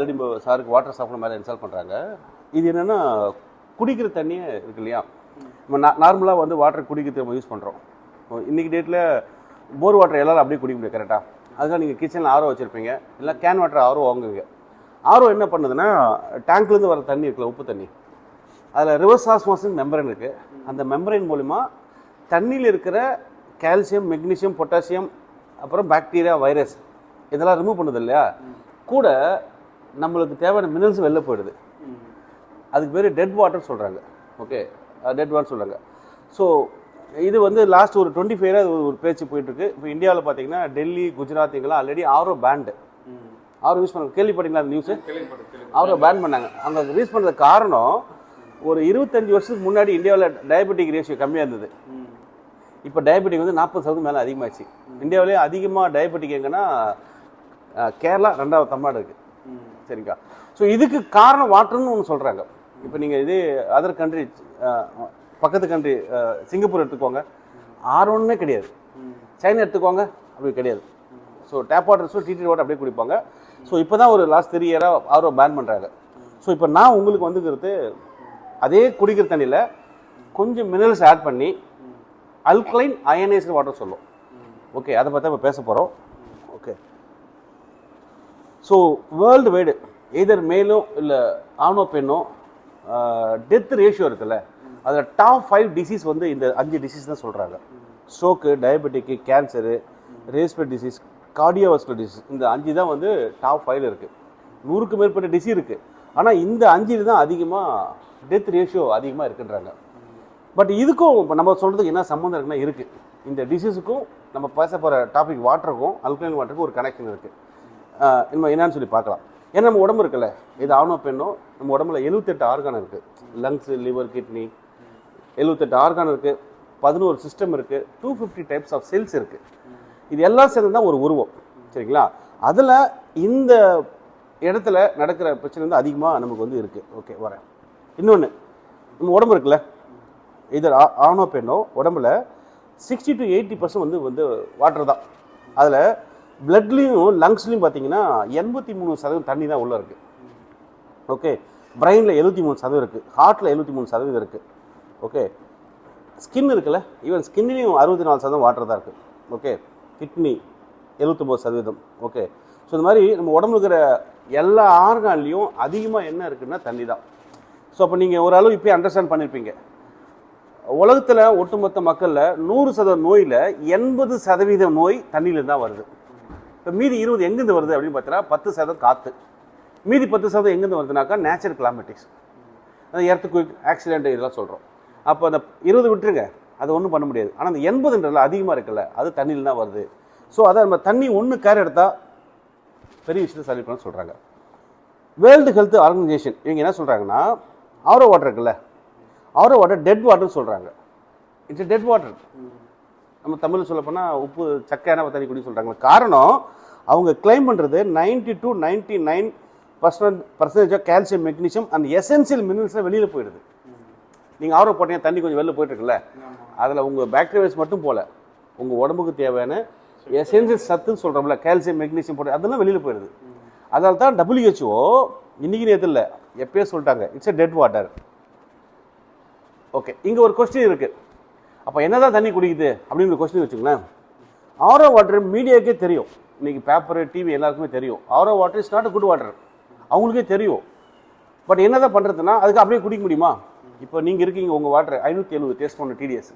Already சாருக்கு water softener மேலே install பண்ணுறாங்க. இது என்னென்னா குடிக்கிற தண்ணியே இருக்கு இல்லையா, நம்ம நார்மலாக வந்து வாட்டர் குடிக்கிறதுக்கு நம்ம யூஸ் பண்ணுறோம். இன்றைக்கி டேட்டில் போர் வாட்டர் எல்லோரும் அப்படியே குடிக்க முடியாது கரெக்டாக. அதுக்காக நீங்கள் கிச்சனில் ஆரோ வச்சுருப்பீங்க, இல்லை கேன் வாட்டர் ஆரோ வாங்குவீங்க. ஆரோ என்ன பண்ணுதுன்னா டேங்க்லேருந்து வர தண்ணி இருக்குல்ல, உப்பு தண்ணி, அதில் ரிவர்ஸ் ஆஸ்மாசிஸ் மெம்பரைன் இருக்குது. அந்த மெம்பரைன் மூலிமா தண்ணியில் இருக்கிற கால்சியம், மெக்னீசியம், பொட்டாசியம், அப்புறம் பாக்டீரியா, வைரஸ் இதெல்லாம் ரிமூவ் பண்ணுது இல்லையா, கூட நம்மளுக்கு தேவையான மினரல்ஸ் வெளில போயிடுது. அதுக்கு பேர் டெட் வாட்டர் சொல்கிறாங்க. ஓகே, டெட் வாட்டர் சொல்கிறாங்க. ஸோ இது வந்து லாஸ்ட் ஒரு 25 இயராக ஒரு பேச்சு போயிட்டுருக்கு. இப்போ இந்தியாவில் பார்த்தீங்கன்னா டெல்லி, குஜராத் இங்கெல்லாம் ஆல்ரெடி ஆரோ பேண்டு. ஆரோ யூஸ் பண்ண கேள்விப்பட்டீங்களா அந்த நியூஸு? ஆரோ பேன் பண்ணாங்க. அவங்க யூஸ் பண்ணுறது காரணம், ஒரு 25 வருஷத்துக்கு முன்னாடி இந்தியாவில் டயபெட்டிக் ரேஷியோ கம்மியாக இருந்தது. இப்போ டயபெட்டிக் வந்து 40% மேலே அதிகமாகிடுச்சு. இந்தியாவிலே அதிகமாக டயபெட்டிக் எங்கன்னா கேரளா, 2வது தமிழ்நாடு இருக்குது. சரிங்களா? ஸோ இதுக்கு காரணம் வாட்டர்னு ஒன்று சொல்கிறாங்க. இப்போ நீங்கள் இதே அதர் கண்ட்ரி, பக்கத்து கண்ட்ரி சிங்கப்பூர் எடுத்துக்கோங்க, ஆரோன்னே கிடையாது. சைனா எடுத்துக்கோங்க, அப்படி கிடையாது. So tap water, treated water அப்படியே குடிப்பாங்க. ஸோ இப்போ தான் ஒரு லாஸ்ட் 3 இயராக ஆரோ பேன் பண்ணுறாங்க. ஸோ இப்போ நான் உங்களுக்கு வந்துக்கிறது அதே குடிக்கிற தண்ணியில் கொஞ்சம் மினரல்ஸ் ஆட் பண்ணி அல்கலைன் அயனைஸ்டு வாட்டர் சொல்லும். ஓகே, அதை பற்றி இப்போ பேச போகிறோம். ஓகே, ஸோ வேர்ல்டு வைடு எதர் மேலோ இல்லை ஆணோ பெண்ணோ டெத் ரேஷியோ இருக்குல்ல, அதில் டாப் 5 டிசீஸ் வந்து இந்த 5 டிசீஸ் தான் சொல்கிறாங்க. Stroke, diabetic, cancer, respiratory disease, cardiovascular disease, இந்த 5 தான் வந்து டாப் 5 இருக்குது. 100க்கு மேற்பட்ட டிசீஸ் இருக்குது. ஆனால் இந்த 5 தான் அதிகமாக டெத் ரேஷியோ அதிகமாக இருக்குன்றாங்க. பட் இதுக்கும் இப்போ நம்ம சொல்கிறதுக்கு என்ன சம்மந்தம் இருக்குன்னா இருக்குது. இந்த டிசீஸுக்கும் நம்ம பேச போகிற டாபிக் வாட்டருக்கும், அல்கலைன் வாட்டருக்கும் ஒரு கனெக்ஷன் இருக்குது. நம்ம என்னன்னு சொல்லி பார்க்கலாம். ஏன்னா நம்ம உடம்பு இருக்குல்ல, இது ஆணோ பெண்ணோ, நம்ம உடம்புல 78 ஆர்கான் இருக்குது. லங்ஸு, லிவர், கிட்னி, 78 ஆர்கான் இருக்குது, 11 சிஸ்டம் இருக்குது, 250 டைப்ஸ் ஆஃப் செல்ஸ் இருக்குது. இது எல்லாம் சேர்ந்து தான் ஒரு உருவம். சரிங்களா? அதில் இந்த இடத்துல நடக்கிற பிரச்சனை வந்து அதிகமாக நமக்கு வந்து இருக்குது. ஓகே, வரேன். இன்னொன்று, நம்ம உடம்பு இருக்குல்ல, இது ஆணோ பெண்ணோ உடம்புல 60 to 80% வந்து வாட்டர் தான். அதில் பிளட்லேயும் லங்ஸ்லையும் பார்த்தீங்கன்னா 83% தண்ணி தான் உள்ளே இருக்குது. ஓகே, பிரெயினில் 73% இருக்குது, ஹார்ட்டில் 73% இருக்குது. ஓகே, ஸ்கின் இருக்குல்ல, ஈவன் ஸ்கின்லேயும் 64% வாட்டர் தான் இருக்குது. Okay, kidney 79%. ஓகே, ஸோ இந்த மாதிரி நம்ம உடம்புல இருக்கிற எல்லா ஆர்கான்லேயும் அதிகமாக என்ன இருக்குன்னா தண்ணி தான். ஸோ அப்போ நீங்கள் ஓரளவு இப்போயே அண்டர்ஸ்டாண்ட் பண்ணியிருப்பீங்க. உலகத்தில் ஒட்டுமொத்த மக்களில் 100% நோயில் 80% நோய் தண்ணியில் தான் வருது. இப்போ மீதி 20 எங்கேருந்து வருது அப்படின்னு பார்த்தீங்கன்னா 10% காற்று, மீதி 10% எங்கேருந்து வருதுனாக்கா நேச்சுரல் கிளைமேட்டிக்ஸ், அந்த எர்த்குயிக், ஆக்சிடென்ட் இதெல்லாம் சொல்கிறோம். அப்போ அந்த 20 விட்டுருங்க, அது ஒன்றும் பண்ண முடியாது. ஆனால் அந்த 80ன்றதுல அதிகமாக இருக்குல்ல, அது தண்ணியில் தான் வருது. ஸோ அதை நம்ம தண்ணி ஒன்று கேர் எடுத்தால் பெரிய விஷயத்தை சரி பண்ண சொல்கிறாங்க. வேர்ல்டு ஹெல்த் ஆர்கனைசேஷன் இவங்க என்ன சொல்கிறாங்கன்னா, ஆரோ வாட்டர் இருக்குல்ல, ஆரோ வாட்டர் டெட் வாட்டர்னு சொல்கிறாங்க. It's dead water. நம்ம தமிழ் சொல்லப்போனால் உப்பு சக்கையான தண்ணி குடி சொல்கிறாங்க. காரணம், அவங்க கிளைம் பண்ணுறது 90 to 99% calcium, magnesium and essential மினரல்ஸில் வெளியில் போயிடுது. நீங்கள் ஆரோ போட்டீங்க, தண்ணி கொஞ்சம் வெளில போயிட்டுருக்குல்ல, அதில் உங்கள் பாக்டீரியாஸ் மட்டும் போல உங்கள் உடம்புக்கு தேவையான எசென்சியல் சத்துன்னு சொல்கிறோம்ல, கால்சியம், மெக்னீசியம் போட்டு அதெல்லாம் வெளியில் போயிடுது. அதனால தான் WHO இன்னைக்கு நேற்று இல்லை எப்பயே சொல்லிட்டாங்க, it's a dead water. Okay, இங்கே ஒரு கொஸ்டின் இருக்குது. அப்போ என்ன தான் தண்ணி குடிக்குது அப்படின்னு கொஸ்டின் வச்சுங்களேன். ஆரோ வாட்டர் மீடியாவுக்கே தெரியும், இன்றைக்கி பேப்பரு, டிவி எல்லாருக்குமே தெரியும். RO water is not a good water, அவங்களுக்கே தெரியும். பட் என்ன தான் பண்ணுறதுன்னா, அதுக்கு அப்படியே குடிக்க முடியுமா? இப்போ நீங்கள் இருக்கீங்க, உங்கள் வாட்டர் 570 டேஸ்ட் பண்ண TDS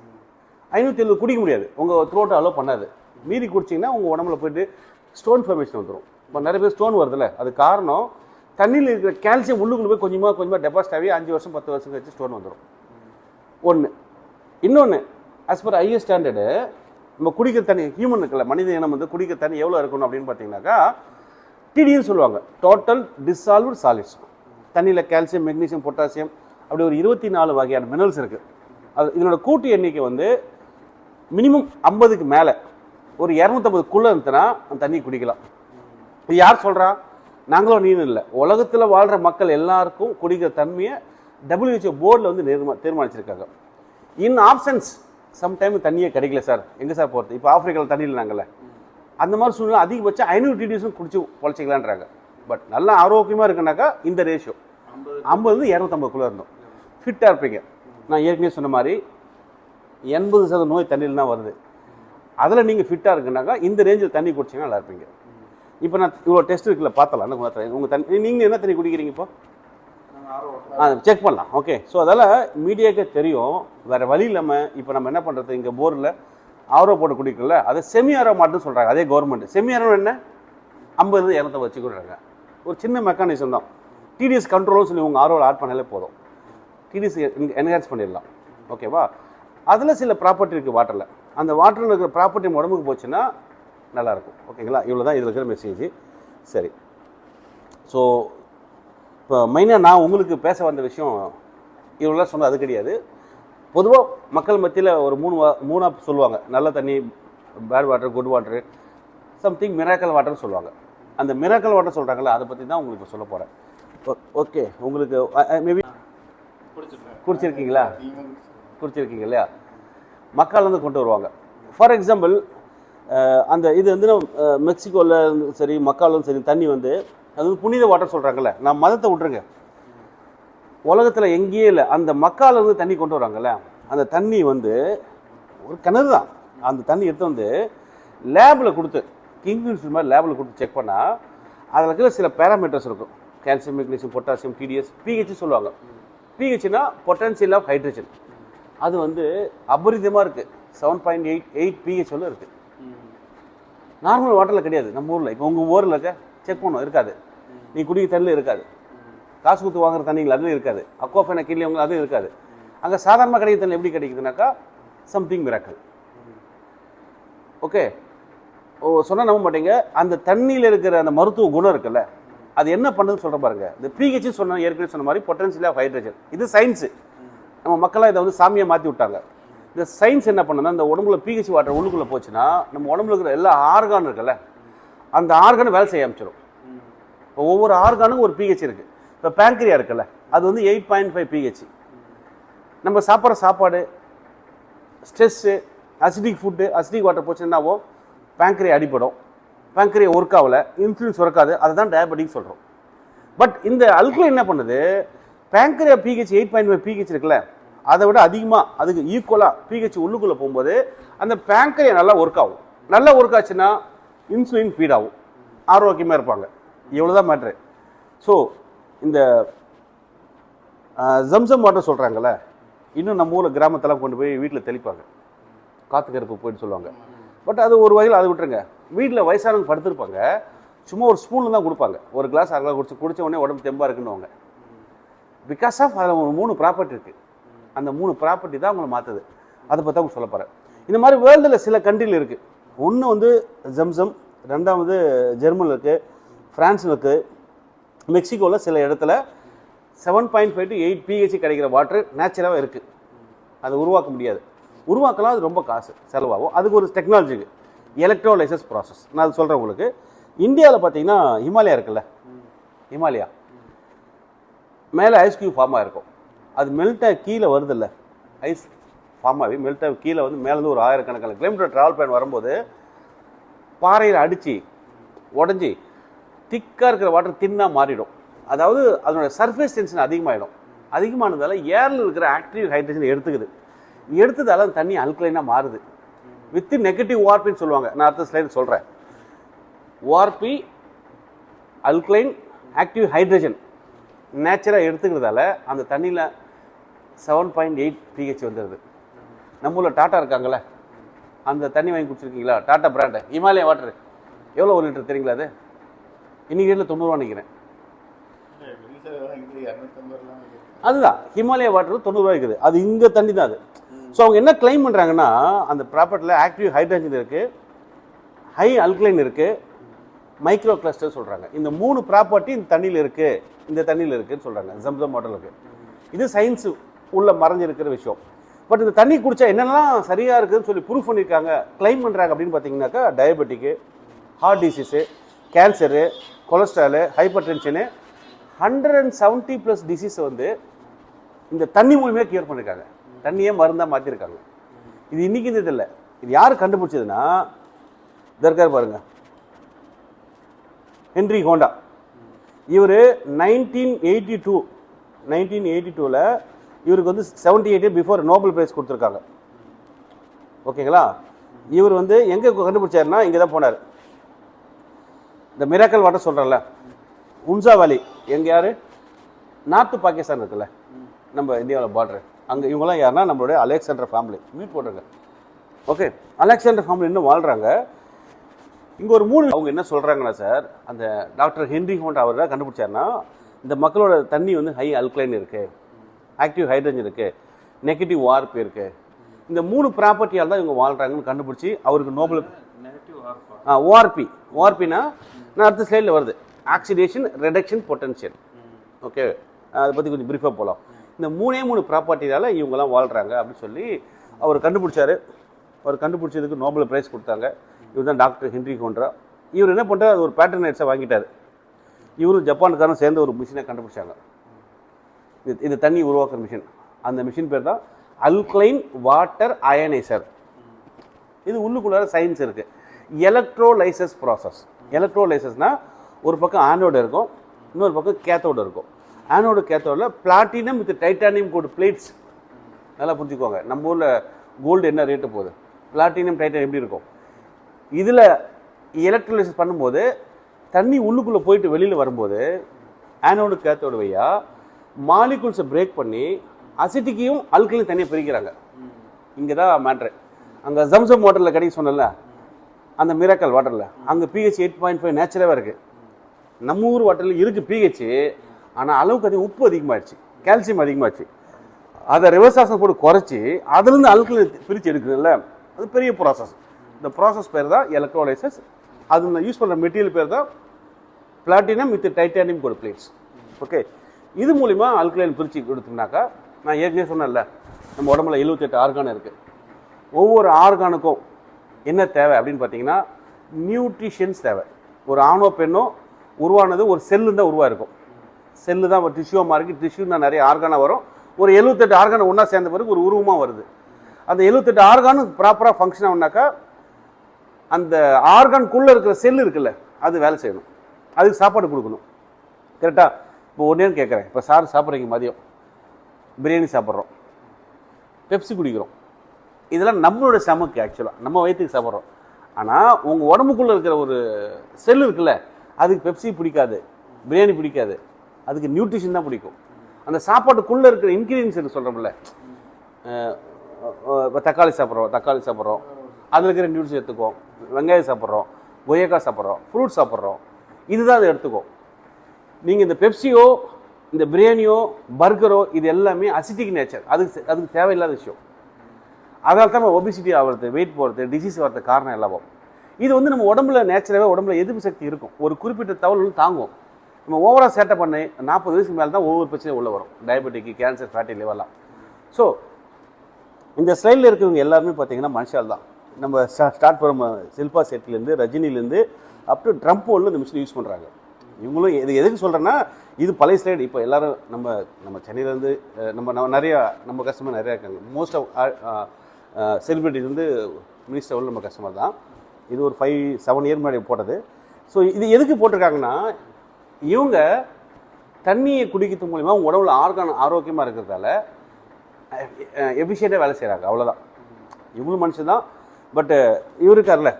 570 குடிக்க முடியாது, உங்கள் த்ரோட்டை அலோவ் பண்ணாது. மீறி குடிச்சிங்கன்னா உங்கள் உடம்புல போய்ட்டு ஸ்டோன் ஃபார்மேஷன் வந்துடும். இப்போ நிறைய பேர் ஸ்டோன் வருதுல்ல, அது காரணம் தண்ணியில் இருக்கிற கால்சியம் உள்ளுக்குள்ள போய் கொஞ்சமாக டெபாசிட் ஆகி 5 வருஷம் 10 வருஷம் கழிச்சு ஸ்டோன் வந்துடும். ஒன்று. இன்னொன்று, ஆஸ் பர் ஐஎஸ் ஸ்டாண்டர்டு நம்ம குடிக்கிற தண்ணி, ஹியூமன் இருக்குல்ல, மனித இனம் வந்து குடிக்கிற தண்ணி எவ்வளோ இருக்கணும் அப்படின்னு பார்த்தீங்கன்னாக்கா TDS சொல்லுவாங்க, டோட்டல் டிசால்வ்டு சாலிட்ஸ். தண்ணியில் கால்சியம், மெக்னீசியம், பொட்டாசியம் அப்படி ஒரு 24 வகையான மினரல்ஸ் இருக்குது. அது இதனோட கூட்டு எண்ணிக்கை வந்து மினிமம் 50க்கு மேலே, ஒரு 250க்குள்ளே இருந்துச்சுன்னா அந்த தண்ணி குடிக்கலாம். இது யார் சொல்கிறா? நாங்களும் நீனும் இல்லை, உலகத்தில் வாழ்கிற மக்கள் எல்லாருக்கும் குடிக்கிற தன்மையை WHO போர்டில் வந்து தீர்மானிச்சிருக்காங்க. இன் ஆப்ஷன்ஸ் சம்டைம் தண்ணியே கிடைக்கல சார், எங்கே சார் போகிறது? இப்போ ஆப்பிரிக்காவில் தண்ணி இல்லைனாங்கல்ல, அந்த மாதிரி சூழ்நிலை அதிகபட்சம் 500 TDS குடிச்சு பொழைச்சிக்கலான்றாங்க. பட் நல்லா ஆரோக்கியமாக இருக்குனாக்கா இந்த ரேஷியோ 50 250 இருந்தோம், ஃபிட்டாக இருப்பீங்க. நான் ஏற்கனவே சொன்ன மாதிரி 80% நோய் தண்ணியில் தான் வருது. அதில் நீங்கள் ஃபிட்டாக இருக்குனாக்கா இந்த ரேஞ்சில் தண்ணி குடிச்சிங்கன்னா நல்லா இருப்பீங்க. இப்போ நான் இவ்வளோ டெஸ்ட் இருக்குல்ல பார்த்தலாம், உங்கள் தண்ணி நீங்கள் என்ன தண்ணி குடிக்கிறீங்க இப்போ செக் பண்ணலாம். ஓகே, ஸோ அதால் மீடியாக்கே தெரியும், வேறு வழி இல்லாமல் இப்போ நம்ம என்ன பண்ணுறது, இங்கே போரில் ஆரோ போட்டு குடிக்கல, அதை செமி ஆரோ மாட்டுன்னு சொல்கிறாங்க. அதே கவர்மெண்ட் செமி ஆரோ என்ன 50 200 வச்சு கொடுறாங்க. ஒரு சின்ன மெக்கானிசம் தான். டிடிஎஸ் கண்ட்ரோல்னு சொல்லி உங்கள் ஆரோவில் ஆட் பண்ணாலே போதும், டிடிஎஸ் என்ஹான்ஸ் பண்ணிடலாம். ஓகேவா? அதில் சில ப்ராப்பர்ட்டி இருக்குது வாட்டரில். அந்த வாட்டரில் இருக்கிற ப்ராப்பர்ட்டி உடம்புக்கு போச்சுன்னா நல்லாயிருக்கும். ஓகேங்களா? இவ்வளோ தான் இதில் இருக்கிற மெசேஜ். சரி, ஸோ இப்போ மெயினாக நான் உங்களுக்கு பேச வந்த விஷயம் இவ்வளோ சொன்னது அது கிடையாது. பொதுவாக மக்கள் மத்தியில் ஒரு மூணாக சொல்லுவாங்க, நல்ல தண்ணி, bad water, good water, something miracle வாட்டர்னு சொல்லுவாங்க. அந்த மிராக்கல் வாட்டர் சொல்கிறாங்களா, அதை பற்றி தான் உங்களுக்கு சொல்ல போகிறேன். ஓகே, உங்களுக்கு மேபி குடிச்சிருக்கீங்களா? குடிச்சிருக்கீங்க இல்லையா? மக்கள் வந்து கொண்டு வருவாங்க. ஃபார் எக்ஸாம்பிள் அந்த இது வந்து மெக்சிகோவில் சரி, மக்காலும் சரி, தண்ணி வந்து அது வந்து புனித வாட்டர் சொல்கிறாங்கல்ல. நான் மதத்தை விட்டுருங்க, உலகத்தில் எங்கேயே இல்லை, அந்த மக்கால இருந்து தண்ணி கொண்டு வராங்கல்ல, அந்த தண்ணி வந்து ஒரு கிணறு தான். அந்த தண்ணி எடுத்து வந்து லேபில் கொடுத்து, கிங்ஃபிஷர் மாதிரி லேபில் கொடுத்து செக் பண்ணால் அதில் இருக்கிற சில பேராமீட்டர்ஸ் இருக்கும். Calcium, magnesium, potassium, TDS, pH சொல்லுவாங்க. பிஹெச்னா பொட்டன்சியல் ஆஃப் ஹைட்ரஜன். அது வந்து அபரிதமாக இருக்குது. 7.88 பிஹெச் வந்து இருக்குது. நார்மல் வாட்டரில் கிடையாது நம்ம ஊரில். இப்போ உங்கள் ஊரில் இருக்க செக் பண்ணணும், இருக்காது. நீ குடிக்க தண்ணியில் இருக்காது, காசு கொடுத்து வாங்குற தண்ணிகள் அதுவும் இருக்காது, அக்வாஃபைனா கீழே அதுவும் இருக்காது. அங்கே சாதாரணமாக கிடைக்கிற தண்ணி எப்படி கிடைக்குதுனாக்கா சம்திங் மிராக்கல். ஓகே, சொன்னால் நம்ப மாட்டீங்க, அந்த தண்ணியில் இருக்கிற அந்த மருத்துவ குணம் இருக்குல்ல, அது என்ன பண்ணுதுன்னு சொல்கிற பாருங்க. இந்த பிஹெச் சொன்ன ஏற்கனவே சொன்ன மாதிரி பொட்டன்சியல் ஆஃப் ஹைட்ரஜன். இது சயின்ஸு. நம்ம மக்களாக இதை வந்து சாமியை மாற்றி விட்டாங்க. இந்த சயின்ஸ் என்ன பண்ணுன்னா, இந்த உடம்புல பிஹெச் வாட்டர் உள்ளுக்குள்ளே போச்சுன்னா நம்ம உடம்புல இருக்கிற எல்லா ஆர்கான் இருக்குல்ல, அந்த ஆர்கானை வேலை செய்ய ஆரம்பிச்சிடும். இப்போ ஒவ்வொரு ஆர்கானுக்கும் ஒரு பிஹெச் இருக்குது. இப்போ பேங்க்ரியா இருக்குல்ல, அது வந்து 8.5 பிஹெச். நம்ம சாப்பிட்ற சாப்பாடு, stress, acidic food, acidic water போச்சுன்னா என்னாகும், பேங்க்ரியா அடிப்படும், பேங்க்ரியா ஒர்க் ஆகலை, இன்சுலின்ஸ் ஒர்க் ஆகுது, அதை தான் டயபெட்டிக் சொல்கிறோம். பட் இந்த அல்கலைன் என்ன பண்ணுது, பேங்க்ரியா பிஹெச் 8.5 பிஹெச் இருக்குல்ல, அதை விட அதிகமாக அதுக்கு ஈக்குவலாக பிஹெச் உள்ளுக்குள்ளே போகும்போது அந்த பேங்க்ரியா நல்லா ஒர்க் ஆகும். நல்லா ஒர்க் ஆச்சுன்னா இன்சுலின் ஃபீட் ஆகும், ஆரோக்கியமாக இருப்பாங்க. இவ்வளோ தான் மேட்ரு. ஸோ இந்த ஜம்சம் வாட்டர் சொல்கிறாங்கல்ல, இன்னும் நம்ம ஊரில் கிராமத்தெல்லாம் கொண்டு போய் வீட்டில் தெளிப்பாங்க, காற்று கருப்பு போயிட்டு சொல்லுவாங்க. பட் அது ஒரு வகையில் அதை விட்டுருங்க. வீட்டில் வயசானவங்க படுத்துருப்பாங்க, சும்மா ஒரு ஸ்பூனில் தான் கொடுப்பாங்க, ஒரு கிளாஸ் அரை கிளாஸ் குடிச்ச உடனே உடம்பு தெம்பாக இருக்குன்னுவாங்க. பிகாஸ் ஆஃப் அதில் ஒரு 3 ப்ராப்பர்ட்டி இருக்குது. அந்த 3 ப்ராப்பர்ட்டி தான் அவங்களை மாற்றுது. அதை பற்றி அவங்க சொல்ல போகிறேன். இந்த மாதிரி வேர்ல்டில் சில கண்ட்ரியில் இருக்குது. ஒன்று வந்து ஜம்சம், ரெண்டாவது ஜெர்மனில் இருக்குது, ஃப்ரான்ஸில் இருக்குது, மெக்சிகோவில் சில இடத்துல 7.5 to 8 பிஹெச் கிடைக்கிற வாட்டர் நேச்சுரலாக இருக்குது. அதை உருவாக்க முடியாது. உருவாக்கலாம், அது ரொம்ப காசு செலவாகும். அதுக்கு ஒரு டெக்னாலஜி இருக்குது, எலக்ட்ரோலைசஸ் ப்ராசஸ். நான் அது சொல்கிறேன் உங்களுக்கு. இந்தியாவில் பார்த்தீங்கன்னா ஹிமாலயா இருக்குல்ல, ஹிமாலயா மேலே ஐஸ் கியூப் ஃபார்ம் ஆகிருக்கும். அது மெல்ட்டாக கீழே வருது இல்லை, ஐஸ் ஃபார்ம் ஆகி மெல்ட்டாக கீழே வந்து மேலேருந்து ஒரு 1000கணக்கான கிலோமீட்டர் ட்ராவல் பண்ணி வரும்போது பாறையில் அடித்து உடஞ்சி திக்காக இருக்கிற வாட்டர் தின்னாக மாறிடும். அதாவது அதனோட சர்ஃபேஸ் டென்ஷன் அதிகமாகிடும். அதிகமானதால் ஏரில் இருக்கிற ஆக்டிவ் ஹைட்ரஜன் எடுத்ததால் அந்த தண்ணி அல்கலைனாக மாறுது. வித் நெகட்டிவ் வார்பின்னு சொல்லுவாங்க. நான் அடுத்த ஸ்லைடு சொல்கிறேன். வார்பி, அல்கலைன், ஆக்டிவ் ஹைட்ரஜன் நேச்சராக எடுத்துக்கிறதால அந்த தண்ணியில் 7.8 பிஹெச் வந்துடுது. நம்ம ஊரில் டாட்டா இருக்காங்களே, அந்த தண்ணி வாங்கி குடிச்சிருக்கீங்களா? டாட்டா பிராண்டு ஹிமாலயா வாட்டர் எவ்வளோ ஒரு லிட்டர் தெரியுங்களா? அது இன்னைக்கு ரேட்டில் 90 ரூபா நினைக்கிறேன். அதுதான் ஹிமாலயா வாட்டர் 90 ரூபா இருக்குது. அது இங்கே தண்ணி தான் அது. ஸோ அவங்க என்ன கிளைம் பண்ணுறாங்கன்னா, அந்த ப்ராப்பர்ட்டியில் ஆக்டிவ் ஹைட்ரஜன் இருக்குது, ஹை அல்கலைன் இருக்குது, மைக்ரோ கிளஸ்டர் சொல்கிறாங்க. இந்த 3 ப்ராப்பர்ட்டி இந்த தண்ணியில் இருக்குது, இந்த தண்ணியில் இருக்குதுன்னு சொல்கிறாங்க. ஜம்சம் வாட்டருக்கு இது சயின்ஸ் உள்ள மறைஞ்சிருக்கிற விஷயம். பட் இந்த தண்ணி குடித்தா என்னென்னலாம் சரியாக இருக்குதுன்னு சொல்லி ப்ரூவ் பண்ணியிருக்காங்க, கிளைம் பண்ணுறாங்க. அப்படின்னு பார்த்தீங்கன்னாக்கா diabetic, heart disease, cancer, cholesterol, hypertension, 170+ டிசீஸை வந்து இந்த தண்ணி மூலமே கியூர் பண்ணியிருக்காங்க. தண்ணியே மருந்தாக மாற்றிருக்காங்க. இது இன்றைக்கி இது இல்லை. இது யார் கண்டுபிடிச்சதுன்னா, இதற்காக பாருங்கள், ஹென்ரி ஹோண்டா. இவர் 1982ல் இவருக்கு வந்து 78 பிஃபோர் நோபல் பிரைஸ் கொடுத்துருக்காங்க. ஓகேங்களா? இவர் வந்து எங்கே கண்டுபிடிச்சாருன்னா இங்கே தான் போனார். இந்த மிராக்கல் வாட்டர் சொல்கிறேன்ல, உன்சா வேலி, எங்கே யார், நார்த்து பாகிஸ்தான் இருக்குல்ல, நம்ம இந்தியாவில் பார்டர், அங்கே இவங்கெல்லாம் யாருன்னா நம்மளுடைய அலெக்சாண்டர் ஃபேமிலி மீட் போட்டிருங்க. ஓகே, அலெக்சாண்டர் ஃபேமிலி இன்னும் வாழ்கிறாங்க. இங்கே ஒரு 3 அவங்க என்ன சொல்கிறாங்கன்னா சார், அந்த டாக்டர் ஹென்ரி ஹோண்ட் அவர் தான் கண்டுபிடிச்சாருன்னா இந்த மக்களோட தண்ணி வந்து ஹை அல்கலைன் இருக்குது, ஆக்டிவ் ஹைட்ரஜன் இருக்குது, நெகட்டிவ் வார்ப் இருக்குது. இந்த 3 ப்ராப்பர்ட்டியால் தான் இவங்க வாழ்கிறாங்கன்னு கண்டுபிடிச்சி அவருக்கு நோபல் ஓஆர்பினா நான் அடுத்த ஸ்லைடில் வருது, ஆக்சிடேஷன் ரிடக்ஷன் பொட்டன்ஷியல். ஓகே, அதை பற்றி கொஞ்சம் பிரீஃபாக போகலாம். இந்த 3 ப்ராப்பர்ட்டியால் இவங்கெல்லாம் வாழ்கிறாங்க அப்படின்னு சொல்லி அவர் கண்டுபிடிச்சாரு. அவர் கண்டுபிடிச்சதுக்கு நோபல் பிரைஸ் கொடுத்தாங்க. இவர் தான் டாக்டர் ஹென்ரி ஹோண்ட்ரா. இவர் என்ன பண்ணுறாரு, அது ஒரு பேட்டன் ரைட்ஸை வாங்கிட்டார். இவரும் ஜப்பானுக்காரன் சேர்ந்து ஒரு மிஷினை கண்டுபிடிச்சாங்க. இது தண்ணி உருவாக்குற மிஷின். அந்த மிஷின் பேர் தான் அல்கலைன் வாட்டர் அயனைசர். இது உள்ளுக்குள்ளார சயின்ஸ் இருக்குது. Electrolysis process. எலக்ட்ரோலைசஸ்னால் ஒரு பக்கம் ஆனோடு இருக்கும், இன்னொரு பக்கம் கேத்தோடு இருக்கும். ஆனோடு கேத்தோடில் platinum with titanium coat plates. நல்லா புரிஞ்சுக்கோங்க, நம்ம ஊரில் கோல்டு என்ன ரேட்டு போகுது, பிளாட்டினம் டைட்டானியம் எப்படி இருக்கும். இதில் எலக்ட்ரோலைசஸ் பண்ணும்போது தண்ணி உள்ளுக்குள்ளே போயிட்டு வெளியில் வரும்போது ஆனோடு கேத்தோடு வையா மாலிகுல்ஸை பிரேக் பண்ணி அசிட்டிக்கையும் அல்கலையும் தனியாக பிரிக்கிறாங்க. இங்கே தான் மேட்ரு. அங்கே ஜம்சம் வாட்டரில் கிடைக்க சொன்னல, அந்த மிராக்கல் வாட்டரில் அங்கே பிஹெச் 8.5 நேச்சுரலாக இருக்குது. நம்ம ஊர் வாட்டரில் இருக்குது பிஹெச், ஆனால் அளவுக்கு அதிகம் உப்பு அதிகமாகிடுச்சு, கால்சியம் அதிகமாகிடுச்சு. அதை ரிவர்ஸ் ஆக்ஷன் போட்டு குறைச்சி அதுலேருந்து அல்கலை பிரித்து எடுக்குதுல்ல, அது பெரிய ப்ராசஸ். இந்த ப்ராசஸ் பேர் தான் எலக்ட்ரோலைசஸ். அது யூஸ் பண்ணுற மெட்டீரியல் பேர் தான் platinum with titanium coat plates. Okay, இது மூலிமா அல்கலைன் பிரித்து கொடுத்தோம்னாக்கா, நான் ஏற்கனவே சொன்னேன்ல, நம்ம உடம்புல 78 ஆர்கான் இருக்குது. ஒவ்வொரு ஆர்கானுக்கும் என்ன தேவை அப்படின்னு பார்த்தீங்கன்னா நியூட்ரிஷன்ஸ் தேவை. ஒரு ஆணோ பெண்ணோ உருவானது ஒரு செல்லு தான் உருவாயிருக்கும். செல்லு தான் ஒரு டிஷ்யூவாக மாறி, டிஷ்யூ தான் நிறைய ஆர்கானாக வரும். ஒரு 78 ஆர்கானை ஒன்றா சேர்ந்த பிறகு ஒரு உருவமாக வருது. அந்த 78 ஆர்கானும் ப்ராப்பராக ஃபங்க்ஷன் ஆகுனாக்கா அந்த ஆர்கானுக்குள்ளே இருக்கிற செல்லு இருக்குல்ல, அது வேலை செய்யணும். அதுக்கு சாப்பாடு கொடுக்கணும். கரெக்டாக? இப்போ ஒன்றேன்னு கேட்குறேன், இப்போ சார் சாப்பிட்றீங்க, மதியம் பிரியாணி சாப்பிட்றோம், பெப்சி குடிக்கிறோம், இதெல்லாம் நம்மளோட ஸ்டமக்கு, ஆக்சுவலாக நம்ம வயிற்றுக்கு சாப்பிட்றோம். ஆனால் உங்கள் உடம்புக்குள்ளே இருக்கிற ஒரு செல் இருக்குல்ல, அதுக்கு பெப்சி பிடிக்காது, பிரியாணி பிடிக்காது, அதுக்கு நியூட்ரிஷன் தான் பிடிக்கும். அந்த சாப்பாட்டுக்குள்ளே இருக்கிற இன்க்ரீடியன்ஸ் சொல்கிறோம்ல, இப்போ தக்காளி சாப்பிட்றோம், அதில் இருக்கிற நியூட்ரிஷன் எடுத்துக்குவோம். வெங்காயம் சாப்பிட்றோம், கொய்யாக்காய் சாப்பிட்றோம், ஃப்ரூட் சாப்பிட்றோம், இதுதான் அதை எடுத்துக்கும். நீங்கள் இந்த பெப்சியோ இந்த பிரியாணியோ பர்கரோ இது எல்லாமே அசிட்டிக் நேச்சர், அதுக்கு தேவையில்லாத விஷயம். அதனால தான் நம்ம ஒபிசிட்டி ஆகிறது, வெயிட் போகிறது, டிசீஸ் வரது காரணம் எல்லாமும். இது வந்து நம்ம உடம்புல நேச்சுரலாகவே உடம்புல எதிர்ப்பு சக்தி இருக்கும், ஒரு குறிப்பிட்ட தவறு தாங்கும். நம்ம ஓவராக சேட்டை பண்ணி 40 வயசுக்கு மேலே தான் ஒவ்வொரு பிரச்சனையும் உள்ளே வரும், டயபெட்டிக், கேன்சர், ஃபேட்டி லிவர்லாம். ஸோ இந்த ஸ்டைலில் இருக்கிறவங்க எல்லாருமே பார்த்தீங்கன்னா மனுஷால் தான். நம்ம ஸ்டார்ட் பண்ண சில்பா செட்டிலேருந்து ரஜினிலேருந்து அப் டு ட்ரம்ப் ஒன்று இந்த மிஷின் யூஸ் பண்ணுறாங்க. இவங்களும் இது எதுக்கு சொல்கிறேன்னா, இது பழைய ஸ்லைடு. இப்போ எல்லோரும் நம்ம சென்னையிலேருந்து நம்ம நிறையா நம்ம கஸ்டமர் நிறையா இருக்காங்க. மோஸ்ட் ஆஃப் செலிபிரிட்டிஸ் வந்து மினிஸ்டர் நம்ம கஸ்டமர் தான். இது ஒரு 5-7 இயர் முன்னாடி போட்டது. ஸோ இது எதுக்கு போட்டிருக்காங்கன்னா, இவங்க தண்ணியை குடிக்கிறது மூலிமா அவங்க உடம்புல ஆரோக்கியமாக இருக்கிறதால எஃபிஷியண்ட்டாக வேலை செய்கிறாங்க, அவ்வளோதான். இவங்களும் மனுஷன் தான். பட் இவர் இருக்கார்ல,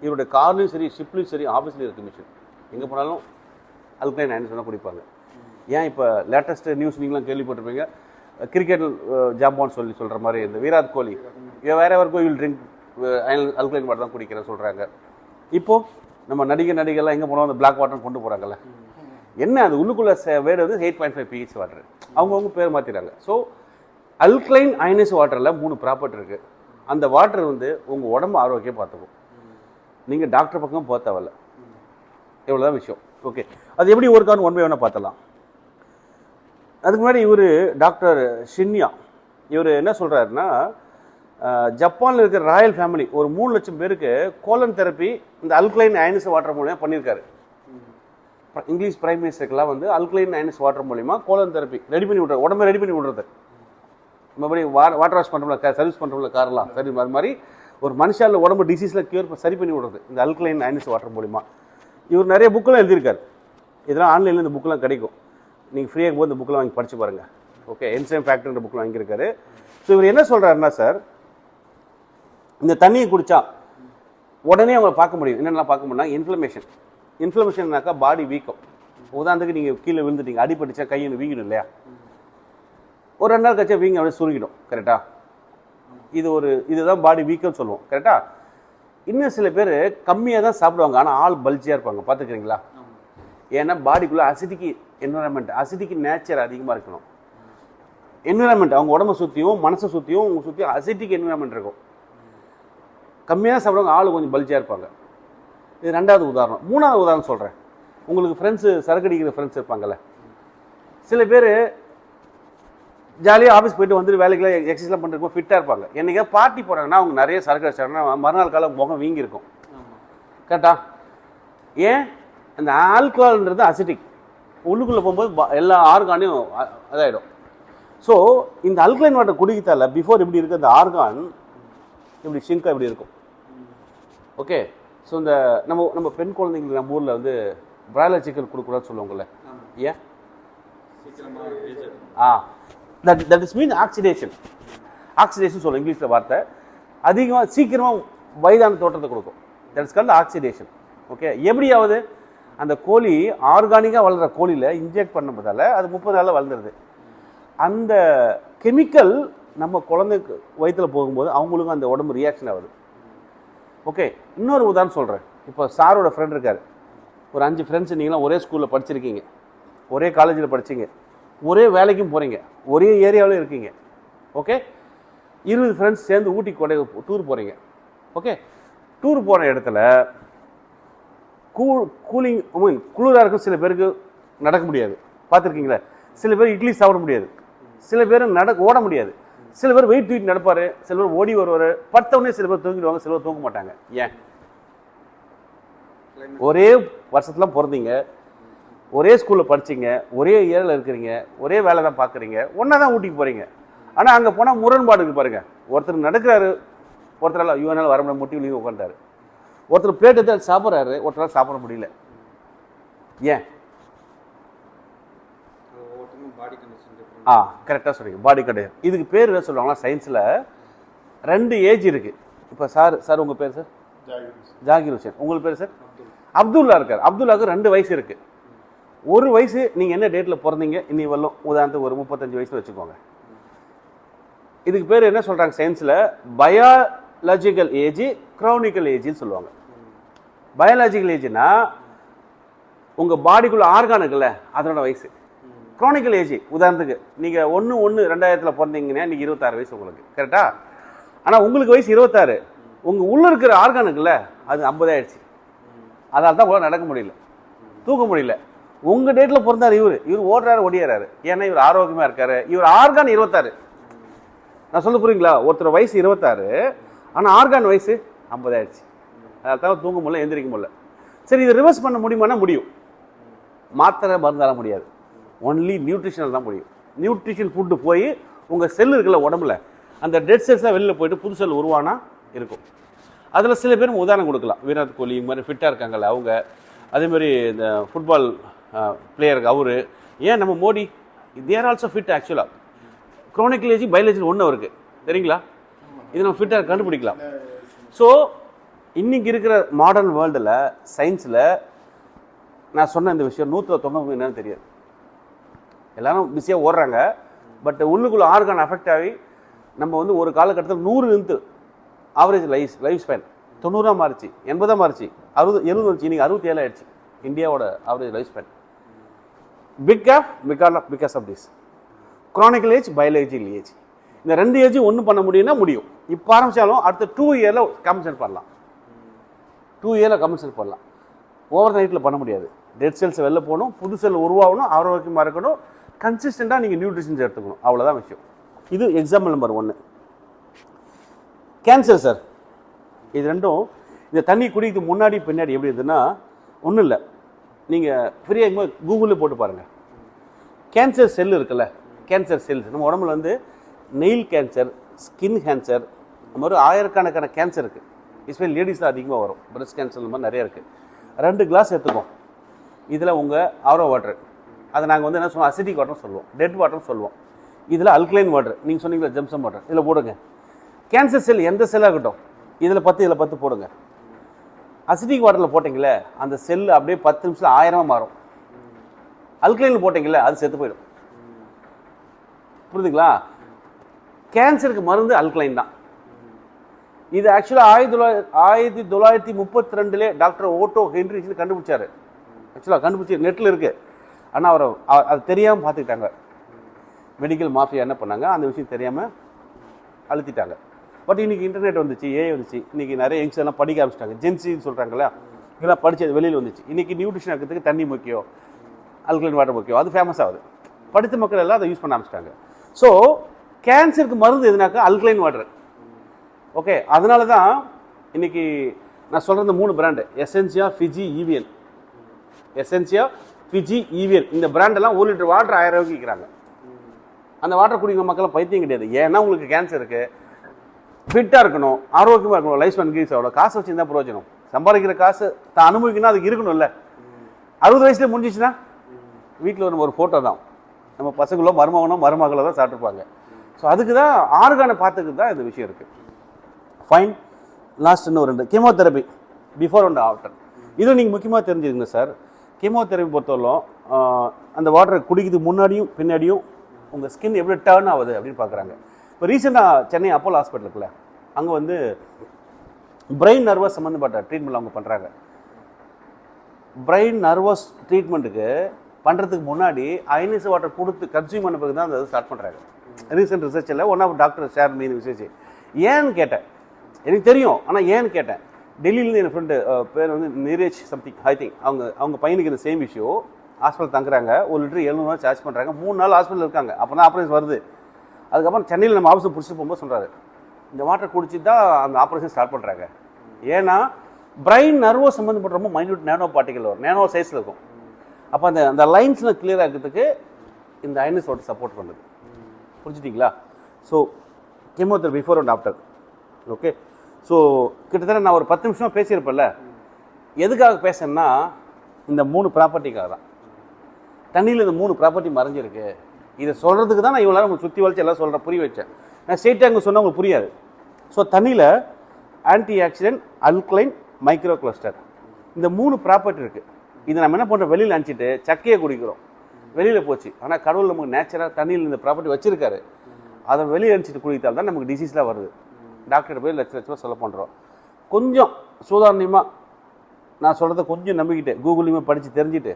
இவருடைய கார்லையும் சரி, ஷிப்லையும் சரி, ஆஃபீஸ்லையும் இருக்குது மிஷின். எங்கே போனாலும் அல்கலைன் அயன்ஸ் வேணால் குடிப்பாங்க. ஏன் இப்போ லேட்டஸ்ட்டு நியூஸ் நீங்களும் கேள்விப்பட்டிருப்பீங்க, கிரிக்கெட் ஜாம்பான்னு சொல்கிற மாதிரி இந்த விராட் கோலி வேற எவருக்கும் வில் ட்ரிங்க் அல்கலைன் வாட்டர் தான் குடிக்கிறேன்னு சொல்கிறாங்க. இப்போது நம்ம நடிகர்லாம் எங்கே போனோம் அந்த பிளாக் வாட்டர் கொண்டு போகிறாங்கல்ல, என்ன அது உள்ளுக்குள்ள வேர்டு வந்து 8.5 pH வாட்டர், அவங்கவுங்க பேர் மாற்றிடுறாங்க. ஸோ அல்கலைன் அயனைஸ் வாட்டரில் 3 ப்ராப்பர்ட்டி இருக்குது. அந்த வாட்டர் வந்து உங்கள் உடம்பு ஆரோக்கியம் பார்த்துக்கும். நீங்கள் டாக்டர் பக்கம் போக தேவையில்ல, இவ்வளோதான் விஷயம். ஓகே, அது எப்படி ஒர்க் ஆகும் 1 by 1 பார்த்தலாம். அதுக்கு முன்னாடி இவர் டாக்டர் ஷின்யா இவர் என்ன சொல்கிறாருன்னா, ஜப்பானில் இருக்கிற ராயல் ஃபேமிலி ஒரு 3 லட்சம் பேருக்கு கோலன் தெரப்பி இந்த அல்கலைன் அயனைஸ் வாட்டர் மூலியமாக பண்ணியிருக்காரு. இங்கிலீஷ் பிரைம் மினிஸ்டருக்கெல்லாம் வந்து அல்கலைன் அயனைஸ் வாட்டர் மூலிமா கோலன் தெரப்பி ரெடி பண்ணி விட்றது, உடம்பை ரெடி பண்ணி விடுறது. மறுபடி வாட்டர் வாஷ் பண்ணுறோம்ல, சர்வீஸ் பண்ணுறோம்ல காரெலாம், சரி அது மாதிரி ஒரு மனுஷால உடம்பு டிசீஸில் சரி பண்ணி விடுறது இந்த அல்கலைன் அயனைஸ் வாட்டர் மூலிமா. இவர் நிறைய புக்கெல்லாம் எழுதியிருக்காரு. இதெல்லாம் ஆன்லைனில் இந்த புக்கெலாம் கிடைக்கும். நீங்கள் ஃப்ரீயாக போது இந்த புக்கெலாம் வாங்கி படித்து பாருங்கள். ஓகே, என்சைம் ஃபேக்டர்ன்ற புக்கெலாம் வாங்கியிருக்காரு. ஸோ இவர் என்ன சொல்கிறாருன்னா சார், இந்த தண்ணியை குடித்தா உடனே அவங்களை பார்க்க முடியும். என்னென்னலாம் பார்க்க முடியும்னா இன்ஃப்ளமேஷன்னாக்கா பாடி வீக்கம். உதாரணத்துக்கு நீங்கள் கீழே விழுந்துட்டீங்க, அடிபட்டுச்சா கையை வீங்கிடும் இல்லையா, ஒரு 2 நாள் கழிச்சா வீங்க அப்படியே சுருங்கிடும். கரெக்டாக? இதுதான் பாடி வீக்கம் சொல்லுவோம். கரெக்டாக? இன்னும் சில பேர் கம்மியாக தான் சாப்பிடுவாங்க, ஆனால் ஆள் பல்ஜியாக இருப்பாங்க. பார்த்துக்கிறீங்களா? ஏன்னா பாடிக்குள்ளே அசிடிக்கு என்விரான்மெண்ட், அசிடிக்கு நேச்சர் அதிகமாக இருக்கணும். என்விரான்மெண்ட் அவங்க உடம்பை சுற்றியும் மனசை சுற்றியும் உங்கள் சுற்றியும் அசிடிக் என்விரான்மெண்ட் இருக்கும். கம்மியாக சாப்பிடுவாங்க, ஆள் கொஞ்சம் பல்ஜியாக இருப்பாங்க. இது 2வது உதாரணம். 3வது உதாரணம் சொல்கிறேன். உங்களுக்கு ஃப்ரெண்ட்ஸு, சரக்கு அடிக்கிற ஃப்ரெண்ட்ஸ் இருப்பாங்கல்ல, சில பேர் ஜாலியாக ஆஃபீஸ் போயிட்டு வந்துட்டு வேலைக்கெல்லாம் எக்ஸசைஸ்லாம் பண்ணிருக்கோம், ஃபிட்டாக இருப்பாங்க. என்றைக்கா பார்ட்டி போகிறாங்கன்னா அவங்க நிறைய சரக்கு அடிச்சாங்கன்னா மறுநாள் காலம் முகம் வீங்கி இருக்கும். கரெக்டா? ஏன்? அந்த ஆல்கஹால்ன்றது அசிட்டிக், உள்ளுக்குள்ளே போகும்போது எல்லா ஆர்கானையும் அதாயிடும். ஸோ இந்த அல்கலைன் வாட்டர் குடிக்கத்தால பிஃபோர் இப்படி இருக்க அந்த ஆர்கான் இப்படி ஷிங்காக இப்படி இருக்கும். ஓகே, ஸோ இந்த நம்ம பெண் குழந்தைங்களுக்கு நம்ம ஊரில் வந்து பிராய்லர் சிக்கன் கொடுக்கூடாதுன்னு சொல்லுவாங்கள்ல, ஏன்? தட் இஸ் மீன் ஆக்சிடேஷன் சொல்லுவோம் இங்கிலீஷில் வார்த்தை. அதிகமாக சீக்கிரமாக வயதான தோற்றத்தை கொடுக்கும். That is called oxidation. Okay, எப்படியாவது அந்த கோழி ஆர்கானிக்காக வளர்கிற கோழியில் இன்ஜெக்ட் பண்ணுறதால அது 30 நாளில் வளர்ந்துருது. அந்த கெமிக்கல் நம்ம குழந்தைக்கு வயிற்றில் போகும்போது அவங்களுக்கும் அந்த உடம்பு ரியாக்ஷன் ஆகுது. ஓகே, இன்னொரு உதாரணம் சொல்கிறேன். இப்போ சாரோட ஃப்ரெண்ட் இருக்கார், ஒரு 5 ஃப்ரெண்ட்ஸ், நீங்களாம் ஒரே ஸ்கூலில் படிச்சிருக்கீங்க, ஒரே காலேஜில் படிச்சிங்க, ஒரே வேலைக்கும் போகிறீங்க, ஒரே ஏரியாவில் இருக்கீங்க. ஓகே, 20 ஃப்ரெண்ட்ஸ் சேர்ந்து ஊட்டி கொடை டூர் போகிறீங்க. ஓகே, டூர் போகிற இடத்துல கூலிங் குளிராக இருக்கும். சில பேருக்கு நடக்க முடியாது, பார்த்துருக்கீங்களா? சில பேர் இட்லி சாப்பிட முடியாது, சில பேர் ஓட முடியாது, சில பேர் வெயிட் தூக்கிட்டு நடப்பார், சில பேர் ஓடி வருவார், படுத்தவொடனே சில பேர் தூங்கிடுவாங்க, சில பேர் தூங்க மாட்டாங்க. ஏன்? ஒரே வருஷத்துல பிறந்தீங்க, ஒரே ஸ்கூலில் படிச்சிங்க, ஒரே ஏரியாவில் இருக்கிறீங்க, ஒரே வேலை தான் பார்க்குறீங்க, ஒன்றா தான் ஊட்டிக்கு போகிறீங்க. ஆனால் அங்கே போனால் முரண்பாடு இருக்கு பாருங்கள். ஒருத்தர் நடக்கிறாரு, ஒருத்தரால் ஐயோனால வர முடியல, முட்டி வெளியே உட்காந்துட்டாரு. ஒருத்தர் பிளேட் எடுத்து சாப்பிட்றாரு, ஒருத்தரால் சாப்பிட முடியல. ஏன்? கரெக்டாக சொல்றீங்க, பாடி கண்டிஷன். இதுக்கு பேர் என்ன சொல்லுவாங்கன்னா சயின்ஸில் 2 ஏஜ் இருக்குது. இப்போ சார் உங்கள் பேர் சார்? ஜாகிர் ஹுசேன். உங்களுக்கு பேர் சார்? அப்துல்லா இருக்கார். அப்துல்லாவுக்கு 2 வயசு இருக்குது. ஒரு வயசு நீங்கள் என்ன டேட்டில் பிறந்தீங்க இன்னி வரலும், உதாரணத்துக்கு ஒரு 35 வயசு வச்சுக்கோங்க. இதுக்கு பேர் என்ன சொல்கிறாங்க சயின்ஸில்? பயாலஜிக்கல் ஏஜ், க்ரானிக்கல் ஏஜ்னு சொல்லுவாங்க. பயாலஜிக்கல் ஏஜ்னா உங்கள் பாடிக்குள்ள ஆர்கான் இருக்குல்ல, அதனோட வயசு. க்ரானிக்கல் ஏஜ் உதாரணத்துக்கு நீங்கள் 1/1/2000 பிறந்தீங்கன்னா இன்றைக்கி 26 வயசு உங்களுக்கு. கரெக்டா? ஆனால் உங்களுக்கு வயசு 26, உங்கள் உள்ளே இருக்கிற ஆர்கான் இருக்குல்ல அது 50 ஆயிடுச்சு. அதனால தான் உங்களால் நடக்க முடியல, தூக்க முடியல. உங்கள் டேட்டில் பிறந்தார் இவர் ஓடுறாரு, ஓடியாரு. ஏன்னா இவர் ஆரோக்கியமாக இருக்காரு, இவர் ஆர்கான் 26. நான் சொல்ல புரியுங்களா? ஒருத்தர் வயசு 26, ஆனால் ஆர்கான் வயசு 50 ஆயிடுச்சு. அதனால தான் தூங்க முடியல, எந்திரிக்க முடியல. சரி, இதை ரிவர்ஸ் பண்ண முடியுமானா முடியும். மாத்திரை மருந்தால முடியாது, ஒன்லி நியூட்ரிஷனல் தான் முடியும். நியூட்ரிஷன் ஃபுட்டு போய் உங்கள் செல் இருக்குல்ல உடம்புல, அந்த டெட் செல்ஸாக வெளியில் போயிட்டு புது செல் உருவானா இருக்கும். அதில் சில பேர் உதாரணம் கொடுக்கலாம். விராட் கோலி இது மாதிரி ஃபிட்டாக இருக்காங்கல்ல அவங்க, அதேமாதிரி இந்த ஃபுட்பால் பிளேயருக்கு அவரு, ஏன் நம்ம மோடி, தேர் ஆல்சோ ஃபிட். ஆக்சுவலாக க்ரானிக்கல் ஏஜ் பயாலஜி ஒன்று இருக்குது, சரிங்களா? இது நம்ம ஃபிட்டாக கண்டுபிடிக்கலாம். ஸோ இன்னைக்கு இருக்கிற மாடர்ன் வேர்ல்டில் சயின்ஸில் நான் சொன்ன இந்த விஷயம் 190 என்னன்னு தெரியாது. எல்லாரும் பிஸியாக ஓடுறாங்க, பட் உள்ளுக்குள்ளே ஆர்கான் அஃபெக்ட் ஆகி நம்ம வந்து ஒரு காலகட்டத்தில் 100 ஆவரேஜ் லைஃப் ஸ்பேன் 90 மாறிச்சு, 80 மாறிச்சு, 60 70 வந்துச்சு, இன்னைக்கு 67 ஆயிடுச்சு இந்தியாவோட average life span. Because of this chronological age, biological age. இந்த 2 ஏஜ் ஒன்றும் பண்ண முடியும்னா முடியும். இப்போ ஆரம்பிச்சாலும் அடுத்த 2 இயரில் கம்பன்சேட் பண்ணலாம். 2 இயரில் கம்பன்சேட் பண்ணலாம். ஓவர் நைட்டில் பண்ண முடியாது. டெட் செல்ஸ் வெளில போகணும், புது செல் உருவாகணும், ஆரோக்கியமாக இருக்கணும், கன்சிஸ்டண்டாக நீங்கள் நியூட்ரிஷன்ஸ் எடுத்துக்கணும். அவ்வளோதான் விஷயம். இது எக்ஸாம்பிள் நம்பர் 1. கேன்சர் சார், இது ரெண்டும் இந்த தண்ணி குடிக்கு முன்னாடி பின்னாடி எப்படி இருந்ததுன்னா ஒன்றும் இல்லை. நீங்கள் ஃப்ரீயாக கூகுளில் போட்டு பாருங்கள். கேன்சர் செல் இருக்குல்ல, கேன்சர் செல்ஸ் நம்ம உடம்புல வந்து நெயில் கேன்சர், ஸ்கின் கேன்சர், அந்த மாதிரி ஆயிரக்கணக்கான கேன்சர் இருக்குது. எஸ்பெஷலி லேடிஸ் தான் அதிகமாக வரும். பிரஸ்ட் கேன்சர் இந்த மாதிரி நிறையா இருக்குது. 2 கிளாஸ் எடுத்துக்கோம். இதில் உங்கள் ஆரோ வாட்டர், அதை நாங்கள் வந்து என்ன சொல்லுவோம், அசிட்டிக் வாட்டர்னு சொல்லுவோம், டெட் வாட்டர்னு சொல்லுவோம். இதில் அல்கலைன் வாட்டர், நீங்கள் சொன்னீங்களா ஜெம்சம் வாட்டர், இதில் போடுங்க. கேன்சர் செல் எந்த செல்லாக இருக்கட்டும், இதில் 10 இதில் 10 போடுங்க. அசிட்டிக் வாட்டரில் போட்டிங்களே அந்த செல் அப்படியே 10 நிமிஷத்தில் 1000 மாறும். அல்கலைனில் போட்டிங்களே அது செத்து போயிடும். புரியுதுங்களா? கேன்சருக்கு மருந்து அல்கலைன் தான். இது ஆக்சுவலாக 1932 டாக்டர் ஓட்டோ ஹென்ரிச் கண்டுபிடிச்சாரு. ஆக்சுவலாக கண்டுபிடிச்சி நெட்டில் இருக்குது. ஆனால் அவர் அது தெரியாமல் பார்த்துக்கிட்டாங்க. மெடிக்கல் மாஃபியா என்ன பண்ணாங்க, அந்த விஷயம் தெரியாமல் அழுத்திட்டாங்க. பட் இன்றைக்கி இன்டர்நெட் வந்துச்சு, ஏஐ வந்துச்சு, இன்றைக்கி நிறைய யங்ஸ்டர்ஸ் எல்லாம் படிக்க ஆரம்பிச்சிட்டாங்க. ஜென்சின்னு சொல்கிறாங்களா, இதெல்லாம் படித்தது வெளியில் வந்துச்சு. இன்றைக்கி நியூட்ரிஷன் இருக்கிறதுக்கு தண்ணி முக்கியம், அல்கலைன் வாட்டர் முக்கியம், அது ஃபேமஸ் ஆகுது. படித்த மக்கள் எல்லாம் அதை யூஸ் பண்ண ஆரம்பிச்சிட்டாங்க. ஸோ கேன்சருக்கு மருந்து எதுனாக்கா அல்கலைன் வாட்டர். ஓகே, அதனால தான் இன்றைக்கி நான் சொல்கிற 3 brand Essentia, Fiji, Evian. Essentia, Fiji, Evian இந்த பிராண்டெல்லாம் 1 லிட்டர் வாட்டர் 1000 ரூபாய்க்கு விற்கிறாங்க. அந்த வாட்டர் குடிக்கிற மக்கள் பைத்தியம் கிடையாது. ஏன்னா உங்களுக்கு கேன்சர் இருக்குது, ஃபிட்டாக இருக்கணும், ஆரோக்கியமாக இருக்கணும், லைஃப் இன்க்ரீஸ் ஆகணும். காசு வச்சுருந்தா பிரயோஜனம். சம்பாதிக்கிற காசு தான் அனுபவிக்கணும், அதுக்கு இருக்கணும்ல. 60 வயசுல முடிஞ்சிச்சுன்னா வீட்டில் ஒரு ஃபோட்டோ தான், நம்ம பசங்களோ மருமகளோ தான் சாப்பிட்ருப்பாங்க. ஸோ அதுக்கு தான் ஆர்கானை பார்த்துக்கிட்டு தான் இந்த விஷயம் இருக்குது. ஃபைன். லாஸ்ட் இன்னும் 2 கீமோதெரபி பிஃபோர் அண்ட் ஆஃப்டர். இதுவும் நீங்கள் முக்கியமாக தெரிஞ்சுக்கங்க சார். கீமோதெரபி பொறுத்தவரைக்கும் அந்த வாட்டரை குடிக்கிறதுக்கு முன்னாடியும் பின்னாடியும் உங்கள் ஸ்கின் எப்படி டர்ன் ஆகுது அப்படின்னு பார்க்குறாங்க. இப்போ ரீசெண்டாக சென்னை அப்போலோ ஹாஸ்பிட்டலுக்குள்ள அங்கே வந்து பிரெயின் நர்வஸ் சம்மந்தப்பட்ட ட்ரீட்மெண்ட் அவங்க பண்ணுறாங்க. பிரெயின் நர்வஸ் ட்ரீட்மெண்ட்டுக்கு பண்ணுறதுக்கு முன்னாடி அயனிஸ் வாட்டர் கொடுத்து கன்சியூம் பண்ண பிறகு தான் அதை ஸ்டார்ட் பண்ணுறாங்க. ரீசெண்ட் ரிசர்ச்சில் ஒன் ஆஃப் டாக்டர் ஷேர் மீன் விசேஷ். ஏன்னு கேட்டேன், எனக்கு தெரியும், ஆனால் ஏன்னு கேட்டேன். டெல்லியிலேருந்து என் ஃப்ரெண்டு பேர் வந்து நீரேஜ் சம்திங், ஐ திங்க் அவங்க பையனுக்கு இந்த சேம் விஷயம். ஹாஸ்பிட்டல் தங்குறாங்க, 1 லிட்டர் 700 ரூபா சார்ஜ் பண்ணுறாங்க. 3 நாள் ஹாஸ்பிட்டல் இருக்காங்க. அப்போ தான் ஆப்ரேஷன் வருது. அதுக்கப்புறம் சென்னையில் நம்ம ஆஃபீஸை பிடிச்சி போகும்போது சொல்கிறாரு, இந்த வாட்டர் குடிச்சு தான் அந்த ஆப்ரேஷன் ஸ்டார்ட் பண்ணுறாங்க. ஏன்னா பிரெயின் நர்வஸ் சம்மந்தப்பட்ட ரொம்ப மைன்யூட் நேனோ பார்ட்டிகல் வரும், நேனோ சைஸில் இருக்கும். அப்போ அந்த லைன்ஸில் கிளியர் ஆகிறதுக்கு இந்த அயனிஸ் வாட்டர் சப்போர்ட் பண்ணுது. புரிஞ்சுட்டிங்களா? So chemotherapy before and after. Okay, so கிட்டத்தட்ட நான் ஒரு 10 நிமிஷமாக பேசியிருப்பேன்ல. எதுக்காக பேசுறேன்னா இந்த 3 ப்ராப்பர்ட்டிக்காக தான். தண்ணியில் இந்த 3 ப்ராப்பர்ட்டி மறைஞ்சிருக்கு. இதை சொல்கிறதுக்கு தான் நான் இவ்வளோ நேரம் சுற்றி வளைச்சு எல்லாம் சொல்கிறேன், புரிய வச்சேன். நான் ஸ்ட்ரெயிட்டாக அங்கே சொன்னால் உங்களுக்கு புரியாது. ஸோ தண்ணியில் anti accident, alkaline, micro cluster இந்த 3 ப்ராப்பர்ட்டி இருக்குது. இதை நம்ம என்ன பண்ணுறோம், வெளியில் அனுப்பிச்சிட்டு சக்கையை குடிக்கிறோம், வெளியில் போச்சு. ஆனால் கடவுள் நமக்கு நேச்சராக தண்ணியில் இந்த ப்ராப்பர்ட்டி வச்சுருக்காரு. அதை வெளியே அனுப்பிச்சிட்டு குடித்தால் தான் நமக்கு டிசீஸ்லாம் வருது. டாக்டர்கிட்ட போய் லட்ச லட்சமாக சொல்ல பண்ணுறோம். கொஞ்சம் சூதாரணமாக நான் சொல்கிறத கொஞ்சம் நம்பிக்கிட்டு கூகுள்லையுமே படித்து தெரிஞ்சுட்டு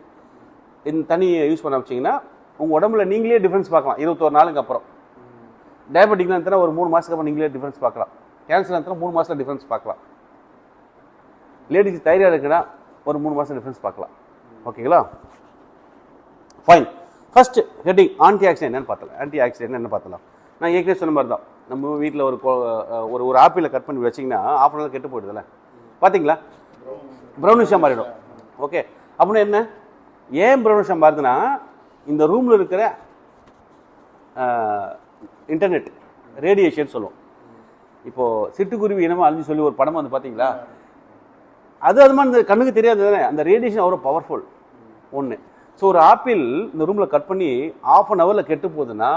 இந்த தண்ணியை யூஸ் பண்ண வச்சிங்கன்னா உங்கள் உடம்புல நீங்களே டிஃப்ரென்ஸ் பார்க்கலாம். 21 நாளுக்கு அப்புறம். டயபெட்டிக்லாம் இருந்தால் ஒரு 3 மாதத்துக்கு அப்புறம் நீங்களே டிஃப்ரென்ஸ் பார்க்கலாம். கேன்சர் இருந்தால் 3 மாதத்தில் டிஃப்ரென்ஸ் பார்க்கலாம். லேடிஸ் தைராய்டு இருக்குன்னா ஒரு 3 மாதம் டிஃப்ரென்ஸ் பார்க்கலாம். ஓகேங்களா? Fine. First heading anti accident என்னன்னு பார்த்தலாம். ஆன்டி ஆக்சிடென்ட் என்ன பார்த்தலாம். நான் ஏற்கனவே சொன்ன மாதிரி தான், நம்ம வீட்டில் ஒரு ஆப்பிளை கட் பண்ணி வச்சிங்கன்னா ½ நாள் கெட்டு போயிடுதுல்ல, பார்த்தீங்களா? ப்ரௌனிஷாக மாறிடும். ஓகே, அப்படின்னா என்ன, ஏன் ப்ரௌனிஷாக மாறுதுன்னா இந்த ரூமில் இருக்கிற இன்டர்நெட் ரேடியேஷன் சொல்லுவோம். இப்போது சிட்டுக்குருவி இனமாக அழிஞ்சு சொல்லி ஒரு படம் வந்து பார்த்தீங்களா, அது மாதிரி இந்த கண்ணுக்கு தெரியாது தானே, அந்த ரேடியேஷன் அவ்வளோ பவர்ஃபுல் ஒன்று. ஸோ ஒரு ஆப்பிள் இந்த ரூமில் கட் பண்ணி ½ ஹவரில் கெட்டு போகுதுன்னா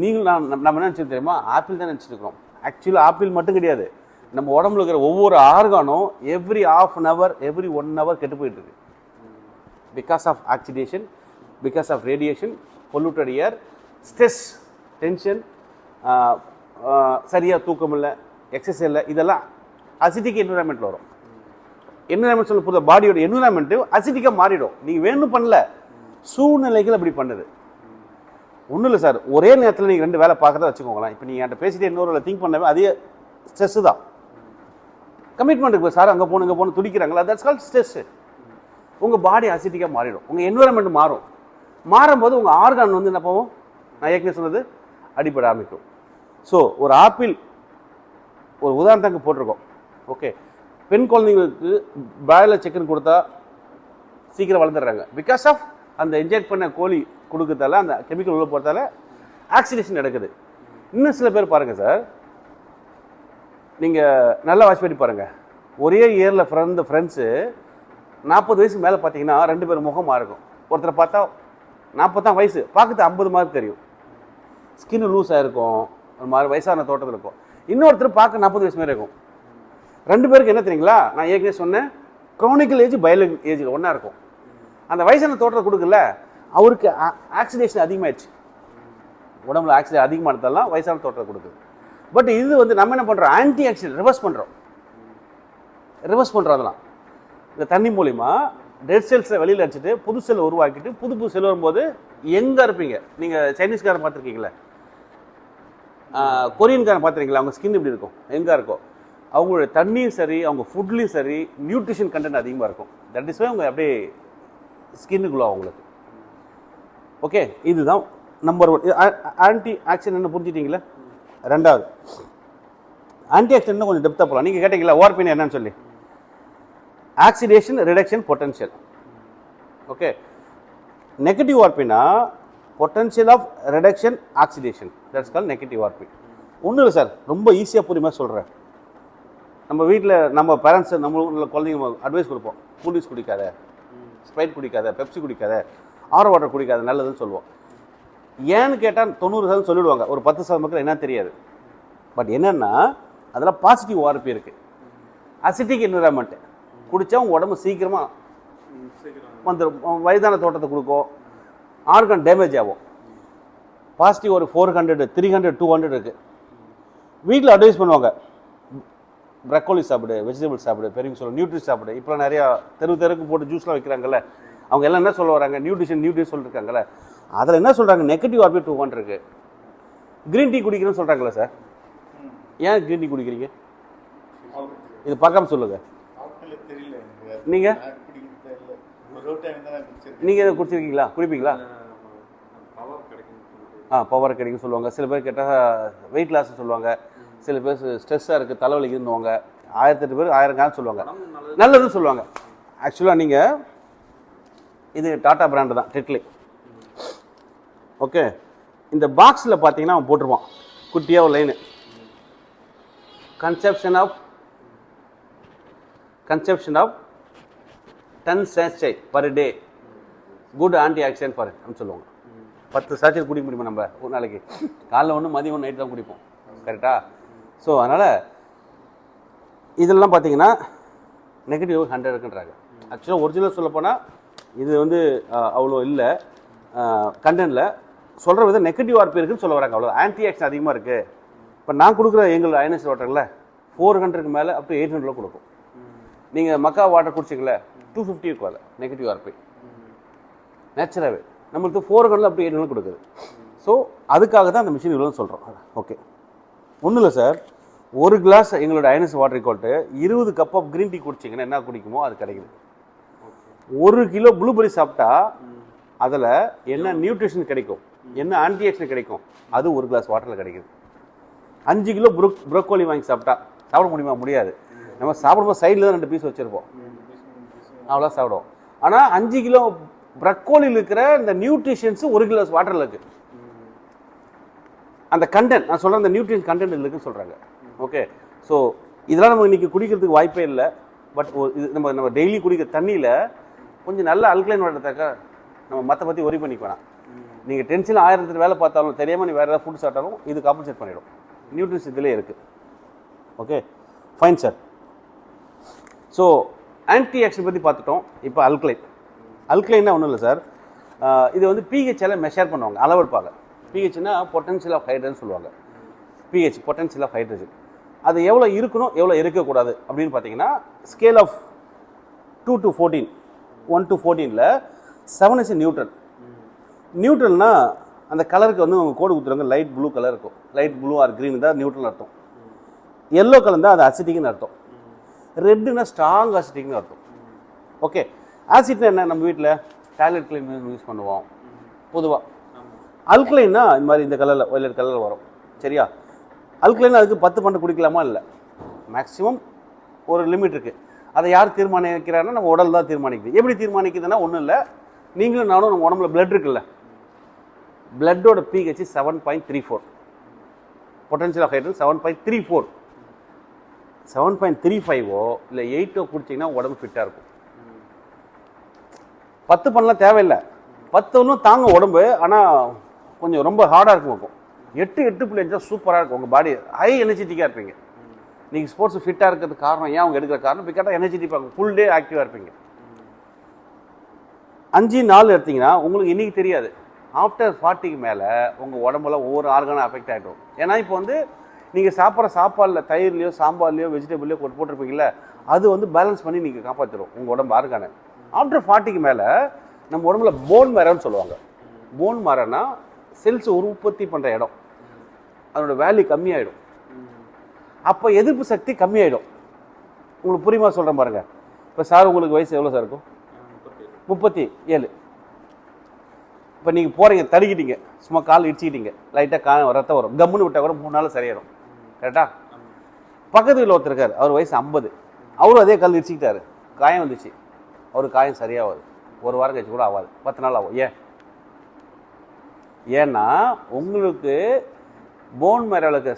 நீங்களும் நம்ம என்ன நினச்சிட்டு தெரியுமா, ஆப்பிள் தான் நினச்சிட்டு இருக்கோம். ஆக்சுவலாக ஆப்பிள் மட்டும் கிடையாது, நம்ம உடம்புல இருக்கிற ஒவ்வொரு ஆர்கானும் எவ்ரி ½ ஹவர் எவ்ரி 1 ஹவர் கெட்டு போயிட்டு இருக்கு. Because of oxidation, because of radiation, polluted air, stress, tension, சரியாக தூக்கம் இல்லை, எக்ஸசைஸ் இல்லை, இதெல்லாம் அசிட்டிக் என்விரான்மெண்ட்டில் வரும். என்விரான்மெண்ட் சொல்ல புரியுது, பாடியோட என்விரான்மெண்ட்டு அசிட்டிக்காக மாறிடும். நீங்கள் வேணும் பண்ணல, சூழ்நிலைகள் அப்படி பண்ணுது. ஒன்றும் இல்லை சார், ஒரே நேரத்தில் நீங்கள் 2 வேலை பார்க்கறத வச்சுக்கோங்களேன். இப்போ நீங்கள் என்கிட்ட பேசிட்டு இன்னொரு வேலை திங்க் பண்ணவே அதே ஸ்ட்ரெஸ்ஸு தான். கமிட்மெண்ட் இருக்குது சார், அங்கே போகணும் இங்கே போகணும் துடிக்கிறாங்களா, தட்ஸ் கால்ட் ஸ்ட்ரெஸ்ஸு. உங்கள் பாடி அசிட்டிக்காக மாறிடும், உங்கள் என்விரான்மெண்ட் மாறும். மாறும்போது உங்கள் ஆர்கான் வந்து என்ன போகும், நான் ஏற்கனவே சொன்னது அடிப்பட ஆரம்பிக்கும். ஸோ ஒரு ஆப்பிள் ஒரு உதாரணத்துக்கு போட்டிருக்கோம். ஓகே, பெண் குழந்தைங்களுக்கு பிராய்லர் சிக்கன் கொடுத்தா சீக்கிரம் வளர்ந்துடுறாங்க. பிகாஸ் ஆஃப் அந்த இன்ஜெக்ட் பண்ண கோழி கொடுக்கறதால, அந்த கெமிக்கல் உள்ள போகிறதால ஆக்சிடேஷன் நடக்குது. இன்னும் சில பேர் பாருங்கள் சார், நீங்கள் நல்லா வாட்ச் பண்ணி பாருங்கள், ஒரே இயரில் ஃப்ரெண்ட்ஸு 40 வயசுக்கு மேலே பார்த்தீங்கன்னா 2 பேர் முகமாக இருக்கும். ஒருத்தரை பார்த்தா 40 தான் வயசு, பார்க்குறது 50 மாதிரி தெரியும். ஸ்கின்னு லூஸாக இருக்கும், ஒரு மாதிரி வயசான தோட்டத்தில் இருக்கும். இன்னொருத்தர் பார்க்க 40 வயசு மாதிரி இருக்கும். 2 பேருக்கு என்ன தெரியுங்களா, நான் ஏற்கனவே சொன்னேன், க்ரானிக்கல் ஏஜ் பயாலஜிக்கல் ஏஜ் ஒன்றா இருக்கும். அந்த வயசான தோட்டத்தை கொடுக்கல, அவருக்கு ஆக்சிடேஷன் அதிகமாகிடுச்சு, உடம்புல ஆக்சிடேஷன் அதிகமானதெல்லாம் வயசான தோட்டத்தை கொடுக்குது. பட் இது வந்து நம்ம என்ன பண்ணுறோம், ஆன்டி ஆக்சிடென்ட் ரிவர்ஸ் பண்ணுறோம் அதெல்லாம். இந்த தண்ணி மூலிமா டெட் செல்ஸை வெளியில் அடிச்சுட்டு புது செல் உருவாக்கிட்டு புது செல் வரும்போது எங்கே இருப்பீங்க. நீங்கள் சைனீஸ்காரன் பார்த்துருக்கீங்களே, கொரியன்காரன் பார்த்துருக்கீங்களா, அவங்க ஸ்கின் இப்படி இருக்கும், எங்கே இருக்கும், அவங்களுடைய தண்ணியும் சரி அவங்க ஃபுட்லேயும் சரி நியூட்ரிஷன் கண்டென்ட் அதிகமாக இருக்கும். தட் இஸ் வை அவங்க அப்படியே ஸ்கின்னுக்குள்ள அவங்களுக்கு. ஓகே, இதுதான் நம்பர் 1 ஆன்டி ஆக்சிடென்ட். புரிஞ்சுட்டீங்களா? ரெண்டாவது ஆன்டி ஆக்சிடென்ட் கொஞ்சம் டெப்த்தாக போகலாம். நீங்கள் கேட்டீங்களா ஓஆர்பின்னு என்னன்னு சொல்லி, oxidation reduction potential. Okay, negative ஆர்பினா potential of reduction oxidation, that's call negative ORP. ஒன்றும் இல்லை சார், ரொம்ப ஈஸியாக புரியுமா சொல்கிறேன். நம்ம வீட்டில் நம்ம பேரண்ட்ஸ் நம்ம குழந்தைங்க அட்வைஸ் கொடுப்போம், கூல்ட்ரிங்க்ஸ் குடிக்காத, ஸ்ப்ரைட் குடிக்காத, பெப்சி குடிக்காத, ஆரோ வாட்டர் குடிக்காத, நல்லதுன்னு சொல்லுவோம். ஏன்னு கேட்டால் 90% சொல்லிவிடுவாங்க, ஒரு 10% மக்கள் என்ன தெரியாது. பட் என்னென்னா அதில் பாசிட்டிவ் ஆர்பி இருக்குது. அசிட்டிக் என்விரான்மெண்ட் குடித்தா உங்கள் உடம்பு சீக்கிரமாக வந்துடும், வயதான தோட்டத்தை கொடுக்கும், ஆர்கன் டேமேஜ் ஆகும். பாசிட்டிவ் ஒரு 400, 300, 200 இருக்குது. வீட்டில் அட்வைஸ் பண்ணுவாங்க, ப்ரக்கோலி சாப்பிடு, வெஜிடபிள் சாப்பிடு, பெரிய சொல்ல நியூட்ரி சாப்பிடு. இப்போலாம் நிறையா தெருக்கு போட்டு ஜூஸ்லாம் வைக்கிறாங்கல்ல, அவங்க எல்லாம் என்ன சொல்ல வராங்க, நியூட்ரிஷன் சொல்லியிருக்காங்கல்ல, அதில் என்ன சொல்கிறாங்க, நெகட்டிவ் ஆர்பி 200 இருக்குது. க்ரீன் டீ குடிக்கிறேன்னு சொல்கிறாங்களே சார், ஏன் க்ரீன் டீ குடிக்கிறீங்க? இது பார்க்காம சொல்லுங்கள். நீங்கள் எதை குடிச்சிருக்கீங்களா, குடிப்பீங்களா? பவர் கிடைக்கும் சொல்லுவாங்க. சில பேர் கேட்டால் வெயிட் லாஸ் சொல்லுவாங்க, சில பேர் ஸ்ட்ரெஸ்ஸாக இருக்குது, தலைவலிக்குன்னுவாங்க, 1008 பேர் 1000 காரணம் சொல்லுவாங்க, நல்லதுன்னு சொல்லுவாங்க. ஆக்சுவலாக நீங்கள் இது டாடா பிராண்டு தான், டெட்லி. ஓகே, இந்த பாக்ஸில் பார்த்தீங்கன்னா அவன் போட்டிருப்பான் குட்டியாக ஒரு line, consumption of 10 sachet per day good antioxidant for அப்படின்னு சொல்லுவாங்க. 10 sachet குடிக்க முடியுமா நம்ம ஒரு நாளைக்கு? காலைல ஒன்று, மதியம் ஒன்று, நைட்டு தான் குடிப்போம், கரெக்டாக? ஸோ அதனால் இதெல்லாம் பார்த்தீங்கன்னா நெகட்டிவ் 100 இருக்குன்றாங்க. ஆக்சுவலாக ஒரிஜினல் சொல்லப்போனால் இது வந்து அவ்வளோ இல்லை கண்டென்ட்டில் சொல்கிற விதம், நெகட்டிவ் ஆர்பி இருக்குன்னு சொல்ல வராங்க, அவ்வளோ. ஆன்டி ஆக்சிடென்ட் அதிகமாக இருக்குது. இப்போ நான் கொடுக்குற எங்கள் அயனஸ் வாட்டரில் 400க்கு மேலே அப் டு 800 கொடுக்கும். நீங்கள் மக்கா வாட்டர் குடிச்சிங்களே 250 இருக்கும், அதில் நெகட்டிவ் ஆர்பி நேச்சுராகவே. நம்மளுக்கு 400 அப் டு 800 கொடுக்குது. ஸோ அதுக்காக தான் அந்த மிஷின் இவ்வளோன்னு சொல்கிறோம். ஓகே, ஒன்றும் இல்லை சார், ஒரு கிளாஸ் எங்களோட ionized water equal to 20 cup of green tea குடிச்சிங்கன்னா என்ன குடிக்குமோ அது கிடைக்குது. 1 கிலோ ப்ளூபெரி சாப்பிட்டா அதில் என்ன நியூட்ரிஷன் கிடைக்கும், என்ன ஆன்டி ஆக்சிடென்ட் கிடைக்கும், அது 1 கிளாஸ் வாட்டரில் கிடைக்குது. 5 கிலோ ப்ரோக்கோலி வாங்கி சாப்பிட முடியுமா? முடியாது. நம்ம சாப்பிடும்போது சைடில் தான் 2 பீஸ் வச்சுருப்போம், அவ்வளோ சாப்பிடுவோம். ஆனால் 5 கிலோ ப்ரக்கோலியில் இருக்கிற இந்த நியூட்ரிஷன்ஸு 1 கிளாஸ் வாட்டரில் இருக்குது. அந்த கண்டென்ட் நான் சொல்கிறேன், அந்த நியூட்ரியன்ஸ் கண்டென்ட் இருக்குன்னு சொல்கிறாங்க. ஓகே, ஸோ இதெல்லாம் நம்ம இன்றைக்கி குடிக்கிறதுக்கு வாய்ப்பே இல்லை. பட் இது நம்ம டெய்லி குடிக்கிற தண்ணியில் கொஞ்சம் நல்ல அல்கலைன் வாட்டர்த்தாக்க நம்ம மற்ற பற்றி ஒரி பண்ணிக்க வேணாம். நீங்கள் டென்ஷன் 1000 வேலை பார்த்தாலும் தெரியாமல் நீ வேறு ஏதாவது ஃபுட் சாப்பிட்டாலும் இது காம்பன்சேட் பண்ணிடும். நியூட்ரிஷன் இதிலே இருக்குது. Okay, fine sir. So anti accident பற்றி பார்த்துட்டோம். இப்போ அல்கலைன்னா ஒன்றும் இல்லை சார், இது வந்து பிஹெச்எல்லாம் மெஷர் பண்ணுவாங்க, அளவெடுப்பாங்க. பிஹெச்னா பொட்டன்ஷியல் ஆஃப் ஹைட்ரஜன் சொல்லுவாங்க. பிஹெச் பொட்டன்ஷியல் ஆஃப் ஹைட்ரஜன், அது எவ்வளோ இருக்கணும் எவ்வளோ இருக்கக்கூடாது அப்படின்னு பார்த்தீங்கன்னா ஸ்கேல் ஆஃப் 2 to 14, 1 to 14ல் 7 இஸ் நியூட்ரல். நியூட்ரல்னா அந்த கலருக்கு வந்து அவங்க கோடு கொடுத்துருவாங்க, லைட் ப்ளூ கலர் இருக்கும். லைட் ப்ளூ ஆர் க்ரீன் தான் நியூட்ரல் அர்த்தம். எல்லோ கலர் தான் அது அசிட்டிக்னு அர்த்தம். ரெட்டுனா ஸ்ட்ராங் அசிட்டிக்னு அர்த்தம். ஓகே, ஆசிட்னா என்ன, நம்ம வீட்டில் டாய்லெட் கிளீன் யூஸ் பண்ணுவோம் பொதுவாக. அல்கலைன்னா இந்த மாதிரி இந்த கலரில் வயலட் கலரில் வரும், சரியா? அல்கலைன் அதுக்கு 10 பண்ண குடிக்கலாமா? இல்லை, மேக்ஸிமம் ஒரு லிமிட் இருக்குது. அதை யார் தீர்மானிக்கிறாருன்னா நம்ம உடல் தான் தீர்மானிக்குது. எப்படி தீர்மானிக்குதுன்னா ஒன்றும் இல்லை, நீங்களும் நானும் நம்ம உடம்புல பிளட் இருக்குல்ல, பிளட்டோட pH 7.34, பொட்டன்ஷியல் ஆஃப் ஹைட்ரஜன் 7.34. 7.35ஓ இல்லை 8ஓ குடிச்சிங்கன்னா உடம்பு ஃபிட்டாக இருக்கும். 10 பண்ணலாம் தேவையில்லை. 10 ஒன்றும் தாங்க உடம்பு, ஆனால் கொஞ்சம் ரொம்ப ஹார்டாக இருக்கும். 8.5 சூப்பராக இருக்கும். உங்கள் பாடி ஹை எனர்ஜெட்டிக்காக இருப்பீங்க. நீங்கள் ஸ்போர்ட்ஸ் ஃபிட்டாக இருக்கிறதுக்கு காரணம் ஏன் அவங்க எடுக்கிற காரணம் பிக்காட்டாக எனர்ஜெட்டிக்காக ஃபுல் டே ஆக்டிவாக இருப்பீங்க. 5-4 எடுத்தீங்கன்னா உங்களுக்கு இன்னைக்கு தெரியாது, ஆஃப்டர் 40க்கு மேலே உங்கள் உடம்புல ஒவ்வொரு ஆர்கானும் அஃபெக்ட் ஆகிடும். ஏன்னா இப்போ வந்து நீங்கள் சாப்பிட்ற சாப்பாடில் தயிர்லையோ சாம்பார்லையோ வெஜிடபிள்லையோ போட்டிருப்பீங்கள, அது வந்து பேலன்ஸ் பண்ணி நீங்கள் காப்பாற்றிடும் உங்கள் உடம்பு ஆர்கானை. ஆஃப்டர் 40க்கு மேலே நம்ம உடம்புல போன் மேரோன்னு சொல்லுவாங்க. போன் மேரோனா செல்ஸ் உற்பத்தி பண்ணுற இடம், அதோட வேல்யூ கம்மியாயிடும். அப்போ எதிர்ப்பு சக்தி கம்மியாயிடும். உங்களுக்கு புரியுமா சொல்கிறேன் பாருங்க. இப்போ சார் உங்களுக்கு வயசு எவ்வளோ சார் இருக்கும்? 37. இப்போ நீங்கள் போகிறீங்க, தடுக்கிட்டீங்க, சும்மா கால் இடிச்சிக்கிட்டீங்க, லைட்டாக ரத்தம் வரும், கம்முன்னு விட்டால் கூட 3 நாள் சரியாயிடும். கரெக்டா? பக்கத்து வீட்டில் ஒருத்தர் இருக்கார், அவர் வயசு 50, அவரும் அதே கல் இடிச்சிக்கிட்டாரு, காயம் வந்துச்சு. அவருக்கு காயம் சரியாகாது, 1 வாரம் கழிச்சு கூட ஆகாது, 10 நாள் ஆகும். ஏன்னா உங்களுக்கு போன் மேரோலுக்கு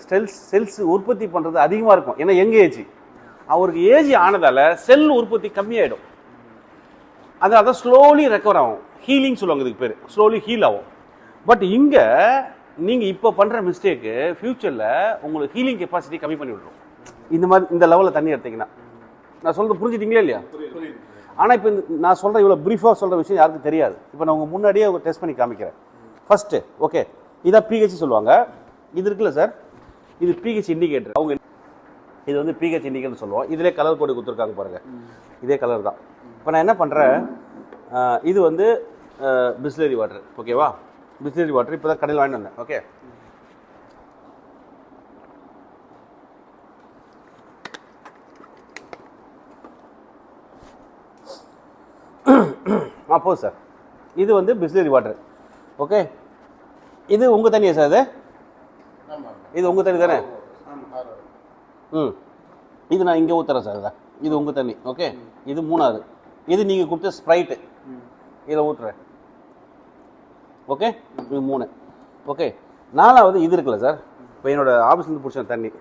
செல்ஸ் உற்பத்தி பண்ணுறது அதிகமாக இருக்கும். ஏன்னா எங்க ஏஜ், அவருக்கு ஏஜ் ஆனதால செல் உற்பத்தி கம்மியாயிடும். அதான் ஸ்லோலி ரெக்கவர் ஆகும். ஹீலிங் சொல்லுவாங்க, இதுக்கு பேர் ஸ்லோலி ஹீல் ஆகும். பட் இங்கே நீங்கள் இப்போ பண்ணுற மிஸ்டேக்கு ஃபியூச்சரில் உங்களுக்கு ஹீலிங் கெப்பாசிட்டி கம்மி பண்ணி விட்ரும். இந்த மாதிரி இந்த லெவலில் தண்ணி எடுத்தீங்கன்னா. நான் சொல்கிறது புரிஞ்சுட்டீங்களா இல்லையா? ஆனால் இப்போ நான் சொல்கிற இவ்வளோ ப்ரீஃபாக சொல்கிற விஷயம் யாருக்கும் தெரியாது. இப்போ நான் உங்கள் முன்னாடியே டெஸ்ட் பண்ணி காமிக்கிறேன். ஃபர்ஸ்ட்டு ஓகே, இதான் பிஹெச் சொல்லுவாங்க. இது இருக்குல்ல சார், இது பிஹெச் இண்டிகேட்டர். அவங்க இது வந்து பிஹெச் இண்டிகேட்டர் சொல்லுவோம். இதிலே கலர் கோடு கொடுத்துருக்காங்க பாருங்கள், இதே கலர் தான். இப்போ நான் என்ன பண்ணுறேன், இது வந்து பிஸ்லரி வாட்டர். ஓகேவா? பிஸ்லரி வாட்டர் இப்போ தான் கடையில் வாங்கிட்டு வந்தேன். ஓகே, போதும் சார். இது வந்து பிஸ்லரி வாட்டர். ஓகே, இது உங்கள் தண்ணியா சார்? இது உங்கள் தண்ணி தானே? இது நான் இங்கே ஊற்றுறேன் சார். இது உங்கள் தண்ணி. ஓகே, இது 3வது. இது நீங்கள் கொடுத்த ஸ்ப்ரைட்டு, இதில் ஊற்றுறேன். ஓகே, இது 3. ஓகே, 4வது இது இருக்குல்ல சார், இப்போ என்னோட ஆஃபீஸ்லேருந்து பிடிச்ச தண்ணி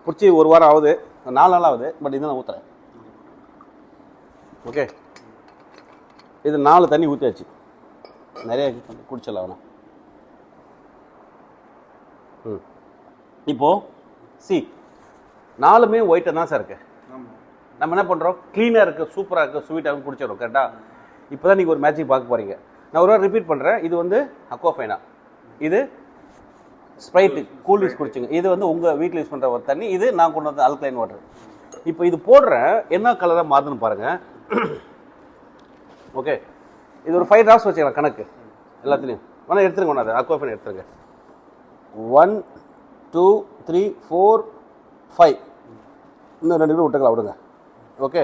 பிடிச்சி 1 வாரம் ஆகுது, 4 நாள் ஆகுது. பட் இது நான் ஊற்றுறேன். ஓகே, இது 4 தண்ணி ஊற்றியாச்சு. நிறைய குடிச்சிடலாம் வேணாம். இப்போ சி 4மே ஒயிட்டாக தான் சார் இருக்கு. நம்ம என்ன பண்ணுறோம், க்ளீனாக இருக்குது, சூப்பராக இருக்குது, ஸ்வீட்டாக குடிச்சிடும். கரெக்டாக? இப்போ தான் நீங்கள் ஒரு மேட்சிக் பார்க்க போகிறீங்க. நான் ஒரு வாரம் ரிப்பீட் பண்ணுறேன். இது வந்து அக்வாஃபைனா, இது ஸ்ப்ரைட்டு கூல் ட்ரிங்க்ஸ் குடிச்சிங்க. இது வந்து உங்கள் வீட்டில் யூஸ் பண்ணுற ஒரு தண்ணி, இது நான் கொண்டு வந்த ஆல்கலைன் வாட்டர். இப்போ இது போடுறேன், என்ன கலராக மாறுதுன்னு பாருங்கள். ஓகே, இது ஒரு 5 ட்ராப்ஸ் வச்சுக்கலாம் கணக்கு எல்லாத்துலேயும். வேணா எடுத்துருங்க, ஒன்று அது அக்வாஃபைன் எடுத்துருங்க. 1 2 3 4 5, இன்னும் 2 விட்டுக்கலாம், விடுங்க. Okay,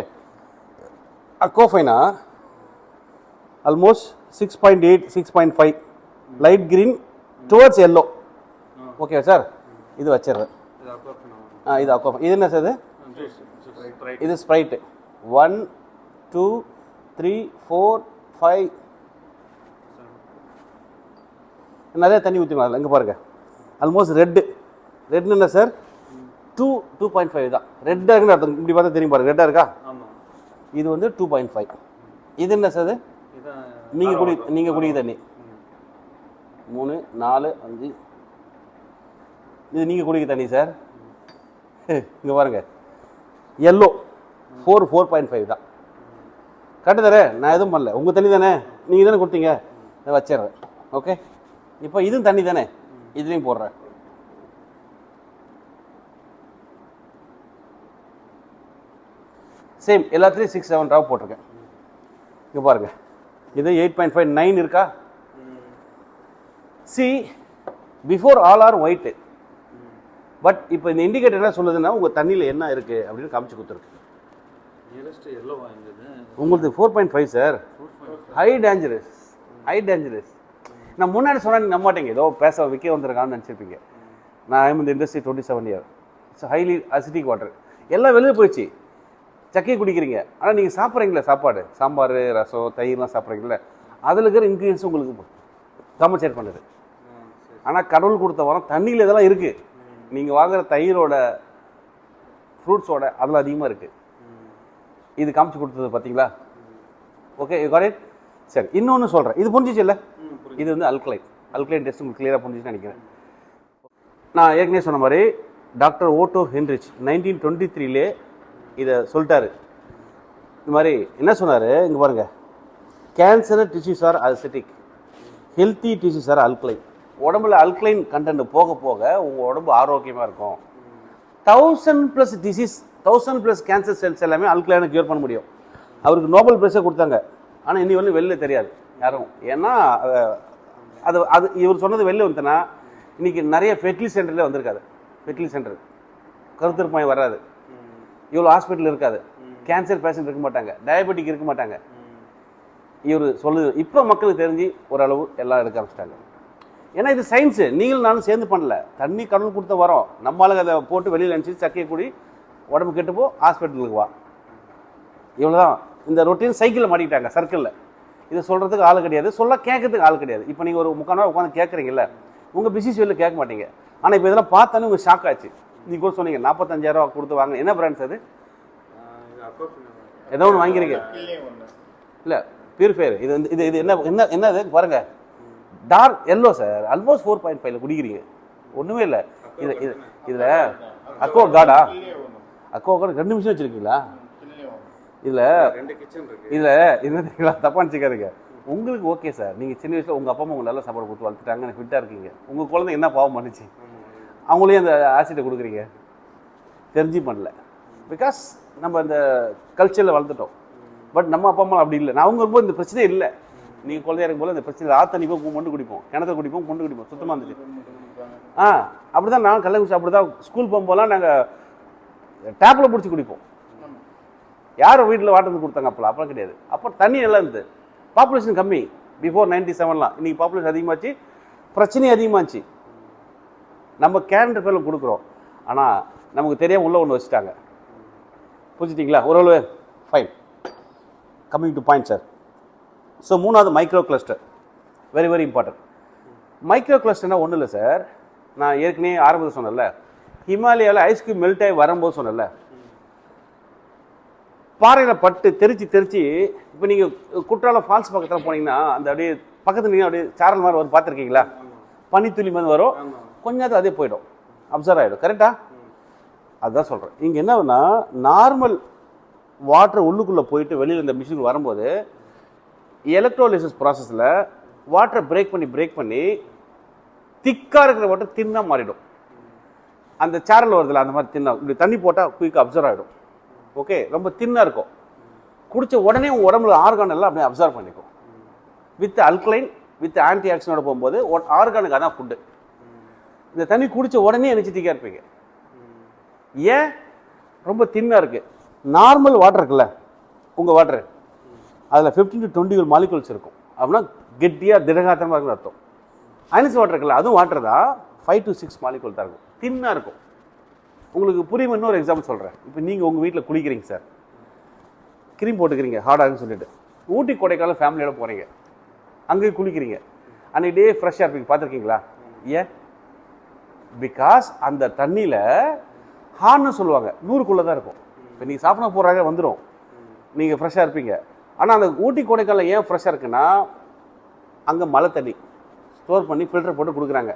Aquafina almost 6.8 6.5 light green towards yellow. Okay sir, இது வச்சிடுறேன். இது அக்வாஃபைன். இது என்ன சார்? இது ஸ்ப்ரைட்டு. 1 2 3 4 5 நிறைய தண்ணி ஊற்றிக்கலாம். இங்கே பாருங்கள், ஆல்மோஸ்ட் ரெட்டு என்ன சார்? 2.5 தான். ரெட்டாக இருக்குன்னு அர்த்தம். இப்படி பார்த்தா தெரியும் பாருங்க, ரெட்டாக இருக்கா? இது வந்து 2.5. இது என்ன சார்? நீங்கள் குடிக்க தண்ணி 3 4 5. இது நீங்கள் குடிக்க தண்ணி சார். இங்கே பாருங்க, எல்லோ 4.5 தான். கரெக்டு தானே? நான் எதுவும் பண்ணல, உங்கள் தண்ணி தானே, நீங்கள் தானே கொடுத்தீங்க. இதை வச்சிடுறேன். ஓகே, இப்போ இதுவும் தண்ணி தானே, இதுலேயும் போடுறேன். சேம் எல்லாத்துலேயும் 6-7 ட்ராப் போட்டிருக்கேன். இங்கே பாருங்க, இது 8.5 9 இருக்கா? See before all are white. But இப்போ இந்த இண்டிகேட்டர் என்ன சொல்லுதுன்னா, உங்கள் தண்ணியில் என்ன இருக்குது அப்படின்னு காமிச்சு கொடுத்துருக்கு. உங்களுக்கு 4.5 சார். High dangerous. நான் முன்னாடி சொன்னால் நம்ப மாட்டேங்க, ஏதோ பேச விற்க வந்திருக்கான்னு நினச்சிருப்பீங்க. நான் இந்த industry 27 year. It's highly acetic water. எல்லாம் வெளியே போயிடுச்சு. சக்கையை குடிக்கிறீங்க, ஆனால் நீங்கள் சாப்பிட்றீங்களே சாப்பாடு, சாம்பார் ரசம் தயிர்லாம் சாப்பிட்றீங்களே, அதில் இருக்கிற இன்க்ரீடியன்ஸ் உங்களுக்கு காம்பன்சேட் பண்ணுது. ஆனால் கடவுள் கொடுத்த வரம் தண்ணியில் இதெல்லாம் இருக்குது. நீங்கள் வாங்குகிற தயிரோட ஃப்ரூட்ஸோட அதில் அதிகமாக இருக்குது. இது காமிச்சு கொடுத்தது பார்த்தீங்களா? Okay, you got it. சரி, இன்னொன்று சொல்கிறேன், இது புரிஞ்சிச்சு இல்லை? இது வந்து அல்கலைன் டெஸ்ட் உங்களுக்கு கிளியராக புரிஞ்சிச்சுன்னு நினைக்கிறேன். நான் ஏற்கனவே சொன்ன மாதிரி டாக்டர் ஓட்டோ ஹென்ரிச் 1923 இதை சொல்லிட்டாரு. இந்த மாதிரி என்ன சொன்னார், இங்கே பாருங்கள், cancer tissues are acidic, healthy tissues are alkaline. உடம்புல அல்கலைன் கண்டென்ட் போக போக உங்கள் உடம்பு ஆரோக்கியமாக இருக்கும். 1000+ டிசீஸ், 1000+ கேன்சர் செல்ஸ் எல்லாமே அல்கலைனை க்யூர் பண்ண முடியும். அவருக்கு நோபல் பிரைஸே கொடுத்தாங்க. ஆனால் இன்னி வந்து வெளில தெரியாது யாரும். ஏன்னா அது அது இவர் சொன்னது வெளில வந்துன்னா இன்றைக்கி நிறைய ஃபெர்டிலிட்டி சென்டர்லேயே வந்திருக்காது. ஃபெர்டிலிட்டி சென்டர் கருத்திருப்பாய் வராது, இவ்வளோ ஹாஸ்பிட்டல் இருக்காது, கேன்சர் பேஷண்ட் இருக்க மாட்டாங்க, டயபெட்டிக் இருக்க மாட்டாங்க. இவர் சொல்லுது இப்போ மக்களுக்கு தெரிஞ்சு ஓரளவு எல்லாம் எடுக்க ஆரம்பிச்சிட்டாங்க. ஏன்னா இது சயின்ஸு, நீங்களும் நானும் சேர்ந்து பண்ணல. தண்ணி கடவுள் கொடுத்த வரோம், நம்மளுக்கு அதை போட்டு வெளியில் அனுப்பிச்சு சக்கையை கூடி உடம்பு கெட்டுப்போ ஹாஸ்பிட்டலுக்கு வா, இவ்வளோதான். இந்த ரொட்டீன் சைக்கிளில் மாட்டிக்கிட்டாங்க, சர்க்கிளில். இதை சொல்கிறதுக்கு ஆள் கிடையாது, சொல்ல கேட்கறதுக்கு ஆள் கிடையாது. இப்போ நீங்கள் ஒரு 3/4 நாள் உட்காந்து கேட்குறீங்கல்ல, உங்கள் பிசினஸ் வெளியில் கேட்க மாட்டீங்க. ஆனால் இப்போ இதெல்லாம் பார்த்தோன்னே உங்களுக்கு ஷாக் ஆச்சு. நீங்கள் கூட சொன்னீங்க 45,000 கொடுத்து வாங்க. என்ன பிராண்ட்ஸ் அது? ஏதோ ஒன்று வாங்கிறீங்க இல்லை, பியூரிஃபையர். இது வந்து இது என்ன என்ன என்னது பாருங்க, டார்க் எல்லோ சார், ஆல்மோஸ்ட் 4.5 குடிக்கிறீங்க, ஒன்றுமே இல்லை. இதில் அக்கோ கார்டா, அக்கோ கார்டு 2 நிமிஷம் வச்சுருக்கீங்களா? இதில் என்ன தெரியுங்களா, தப்பாக நினச்சிக்காருங்க. உங்களுக்கு ஓகே சார், நீங்கள் சின்ன வயசில் உங்கள் அப்பா அம்மா உங்கள் நல்ல சாப்பாடு கொடுத்து வளர்த்துட்டாங்க, எனக்கு ஃபிட்டாக இருக்கீங்க. உங்கள் குழந்தை என்ன பாவம் பண்ணிச்சு, அவங்களையும் அந்த ஆசிட்டை கொடுக்குறீங்க, தெரிஞ்சு பண்ணல. பிகாஸ் நம்ம இந்த கல்ச்சரில் வளர்த்துட்டோம். பட் நம்ம அப்பா அம்மா அப்படி இல்லை. நான் அவங்க இருக்கும்போது இந்த பிரச்சனையே இல்லை. நீங்கள் குழந்தையா இருக்கும் போது இந்த பிரச்சனை ஆத்தனிப்போம், மொண்டு குடிப்போம், கிணத்த குடிப்போம், கொண்டு குடிப்போம், சுத்தமாக இருந்துச்சு. அப்படி தான் நான் கள்ளக்குறிச்சி அப்படி தான் ஸ்கூல் போகும்போதெல்லாம் நாங்கள் டேப்பில் பிடிச்சி குடிப்போம். யாரும் வீட்டில் வாட்டர் வந்து கொடுத்தாங்க அப்போலாம் கிடையாது. அப்போ தண்ணி நல்லா இருந்தது, பாப்புலேஷன் கம்மி. பிஃபோர் 97லாம். இன்றைக்கி பாப்புலேஷன் அதிகமாச்சு, பிரச்சனையும் அதிகமாச்சு. நம்ம கேரண்டர் பேரில் கொடுக்குறோம், ஆனால் நமக்கு தெரியாமல் உள்ள ஒன்று வச்சுட்டாங்க. புரிஞ்சிட்டிங்களா? ஓரளவு fine. Coming to point sir. So 3வது micro cluster, very very important. Micro கிளஸ்டர்னா ஒன்றும் இல்லை சார், நான் ஏற்கனவே ஆரம்பத்தில் சொன்னேன்ல, ஹிமாலயாவில் ஐஸ்கிரீம் மெல்ட் ஆகி வரும்போது சொன்னேன்ல, பாறையில் பட்டு தெரிச்சு இப்போ நீங்கள் குற்றாலம் ஃபால்ஸ் பக்கத்தில் போனீங்கன்னா அந்த அப்படியே பக்கத்தில் நீங்கள் அப்படியே சாரல் மாதிரி வரும், பார்த்துருக்கீங்களா? பனித்துளி மாதிரி வரும், கொஞ்ச நேரத்தில் அதே போயிடும், அப்சர்வ் ஆகிடும். கரெக்டாக? அதுதான் சொல்கிறேன். இங்கே என்னன்னா, நார்மல் வாட்டர் உள்ளுக்குள்ளே போயிட்டு வெளியில் இந்த மிஷின் வரும்போது எலக்ட்ரோலிசிஸ் ப்ராசஸில் வாட்டரை பிரேக் பண்ணி திக்காக இருக்கிற வாட்டர் தின்னாக மாறிடும். அந்த சாரல் வருதில்ல, அந்த மாதிரி தின்னா இப்படி தண்ணி போட்டால் குயிக்காக அப்சர்வ் ஆகிடும். ஓகே, ரொம்ப தின்னாக இருக்கும். குடித்த உடனே உங்கள் உடம்புல ஆர்கான் எல்லாம் அப்படியே அப்சர்வ் பண்ணிக்கும். வித் அல்கலைன் வித் ஆன்டி ஆக்சிடனோட போகும்போது ஆர்கானுக்கு அதான் ஃபுட்டு. இந்த தண்ணி குடித்த உடனே எனர்ஜெட்டிக்காக இருப்பீங்க. ஏன்? ரொம்ப தின்னாக இருக்குது. நார்மல் வாட்டர் இருக்குல்ல, உங்கள் வாட்டரு, அதில் 15 to 20 மாலிகுல்ஸ் இருக்கும். அப்படின்னா கெட்டியாக திடகாத்திரமாக இருக்குன்னு அர்த்தம். ஐனஸ் வாட்டர் இருக்குல்ல, அதுவும் வாட்டர் தான், 5 to 6 மாலிகுல் தான் இருக்கும், தின்னாக இருக்கும். உங்களுக்கு புரியும். இன்னொரு எக்ஸாம்பிள் சொல்கிறேன். இப்போ நீங்கள் உங்கள் வீட்டில் குளிக்கிறீங்க சார், க்ரீம் போட்டுக்கிறீங்க ஹார்டாகுன்னு சொல்லிட்டு, ஊட்டி கொடைக்கானல் ஃபேமிலியோட போகிறீங்க, அங்கேயும் குளிக்கிறீங்க, அன்றைக்கி டே ஃப்ரெஷ்ஷாக இருப்பீங்க. பார்த்துருக்கீங்களா? ஏன்? பிகாஸ் அந்த தண்ணியில் ஹார்ன்னு சொல்லுவாங்க, 100க்குள்ளே தான் இருக்கும். இப்போ நீங்கள் சாப்பிட போகிறாங்க வந்துடும், நீங்கள் ஃப்ரெஷ்ஷாக இருப்பீங்க. ஆனால் அந்த ஊட்டி கொடைக்கானல் ஏன் ஃப்ரெஷ்ஷாக இருக்குன்னா, அங்கே மழை தண்ணி ஸ்டோர் பண்ணி ஃபில்டர் போட்டு கொடுக்குறாங்க.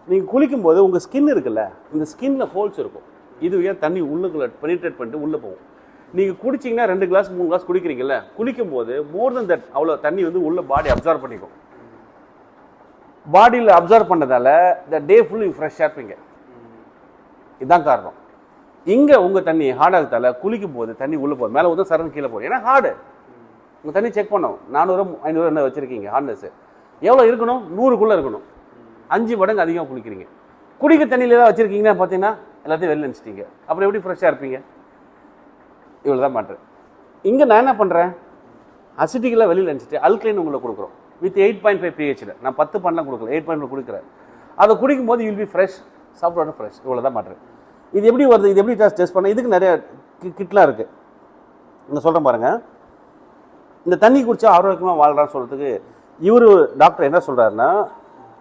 நீங்கள் குளிக்கும்போது உங்கள் ஸ்கின் இருக்குல்ல, இந்த ஸ்கின்னில் ஹோல்ஸ் இருக்கும். இது ஏன் தண்ணி உள்ளுக்குள்ளே பெனிட்ரேட் பண்ணிட்டு உள்ளே போகும். நீங்கள் குடிச்சிங்கன்னா 2 கிளாஸ் 3 கிளாஸ் குடிக்கிறீங்கல்ல, குளிக்கும்போது மோர் தென் தட் அவ்வளோ தண்ணி வந்து உள்ள பாடி அப்சர்வ் பண்ணிக்கும். பாடியில் அப்சர்வ் பண்ணதால இந்த டே ஃபுல்லு ஃப்ரெஷ்ஷாக இருப்பீங்க. இதுதான் காரணம். இங்கே உங்கள் தண்ணி ஹார்டாகத்தால குளிக்கும் போது தண்ணி உள்ளே போகுது, மேலே வந்து சரண் கீழே போகுது. ஏன்னா ஹார்டு. உங்கள் தண்ணி செக் பண்ணோம், 400 500 என்ன வச்சுருக்கீங்க ஹார்ட்னஸ், எவ்வளோ இருக்கணும்? 100க்குள்ளே இருக்கணும். 5 மடங்கு அதிகமாக குளிக்கிறீங்க. குடிக்க தண்ணியில் ஏதாவது வச்சுருக்கீங்கன்னா பார்த்தீங்கன்னா எல்லாத்தையும் வெளில நினச்சிட்டீங்க. அப்புறம் எப்படி ஃப்ரெஷ்ஷாக இருப்பீங்க? இவ்வளோ தான் மாட்டேன். இங்கே நான் என்ன பண்ணுறேன், அசிட்டிக்கெல்லாம் வெளியில் நினச்சிட்டு அல்கலைன் உங்களுக்கு கொடுக்குறோம் வித் 8.5 pH. நான் 10 பண்ணலாம் கொடுக்கல, 8.5 கொடுக்குறேன். அதை குடிக்கும்போது யூல் பி ஃப்ரெஷ், சாப்பிட்டோட ஃப்ரெஷ். இவ்வளோ தான் மாட்டேன். இது எப்படி வருது, இது எப்படி டெஸ்ட் பண்ண? இதுக்கு நிறைய கிட்லாம் இருக்குது. இங்கே சொல்கிறேன் பாருங்கள். இந்த தண்ணி குடித்தா ஆரோக்கியமாக வாழ்கிறான்னு சொல்கிறதுக்கு இவர் டாக்டர் என்ன சொல்கிறாருன்னா,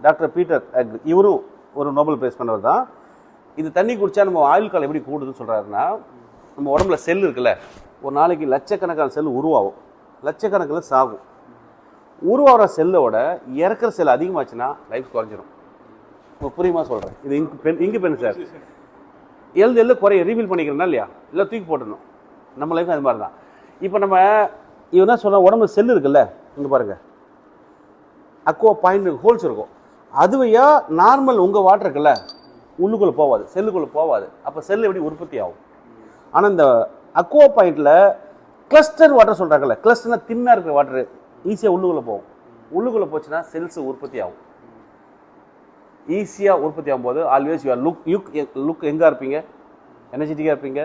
டாக்டர் பீட்டர் இவரும் ஒரு நோபல் பிரைஸ் பண்ணவர் தான். இது தண்ணி குடித்தா நம்ம ஆயுள் காலம் எப்படி கூடுதுன்னு சொல்கிறாருன்னா, நம்ம உடம்புல செல் இருக்குல்ல, ஒரு நாளைக்கு லட்சக்கணக்கான செல் உருவாகும், லட்சக்கணக்கில் சாகும். உருவாகிற செல்லோட இறக்குற செல் அதிகமாச்சுன்னா லைஃப் குறைஞ்சிரும். உங்களுக்கு புரியுமா சொல்கிறேன்? இது இங்கு பெண் சார் எழுது குறைய ரீஃபில் பண்ணிக்கிறோம்னா இல்லையா, இல்லை தூக்கி போட்டுடணும். நம்ம லைஃப் அது மாதிரி தான். இப்போ நம்ம இவனா சொல்ல உடம்புல செல் இருக்குல்ல, இங்கே பாருங்க, அக்குவா பாயிண்ட் ஹோல்ஸ் இருக்கும். அதுவையா நார்மல் உங்கள் வாட்டர் இருக்குல்ல உள்ளுக்குள்ளே போகாது, செல்லுக்குள்ளே போகாது. அப்போ செல் எப்படி உற்பத்தி ஆகும்? ஆனால் இந்த அக்குவா பாயிண்டில் கிளஸ்டர் வாட்டர் சொல்கிறாங்கல்ல, கிளஸ்டர்னா தின்னாக இருக்கிற வாட்டர் ஈஸியாக உள்ளுக்குள்ளே போகும். உள்ளுக்குள்ளே போச்சுன்னா செல்ஸ் உற்பத்தி ஆகும். ஈஸியாக உற்பத்தி ஆகும்போது ஆல்வேஸ் யூ ஆர் லுக் எங்கே இருப்பீங்க, எனர்ஜெட்டிக்காக இருப்பீங்க.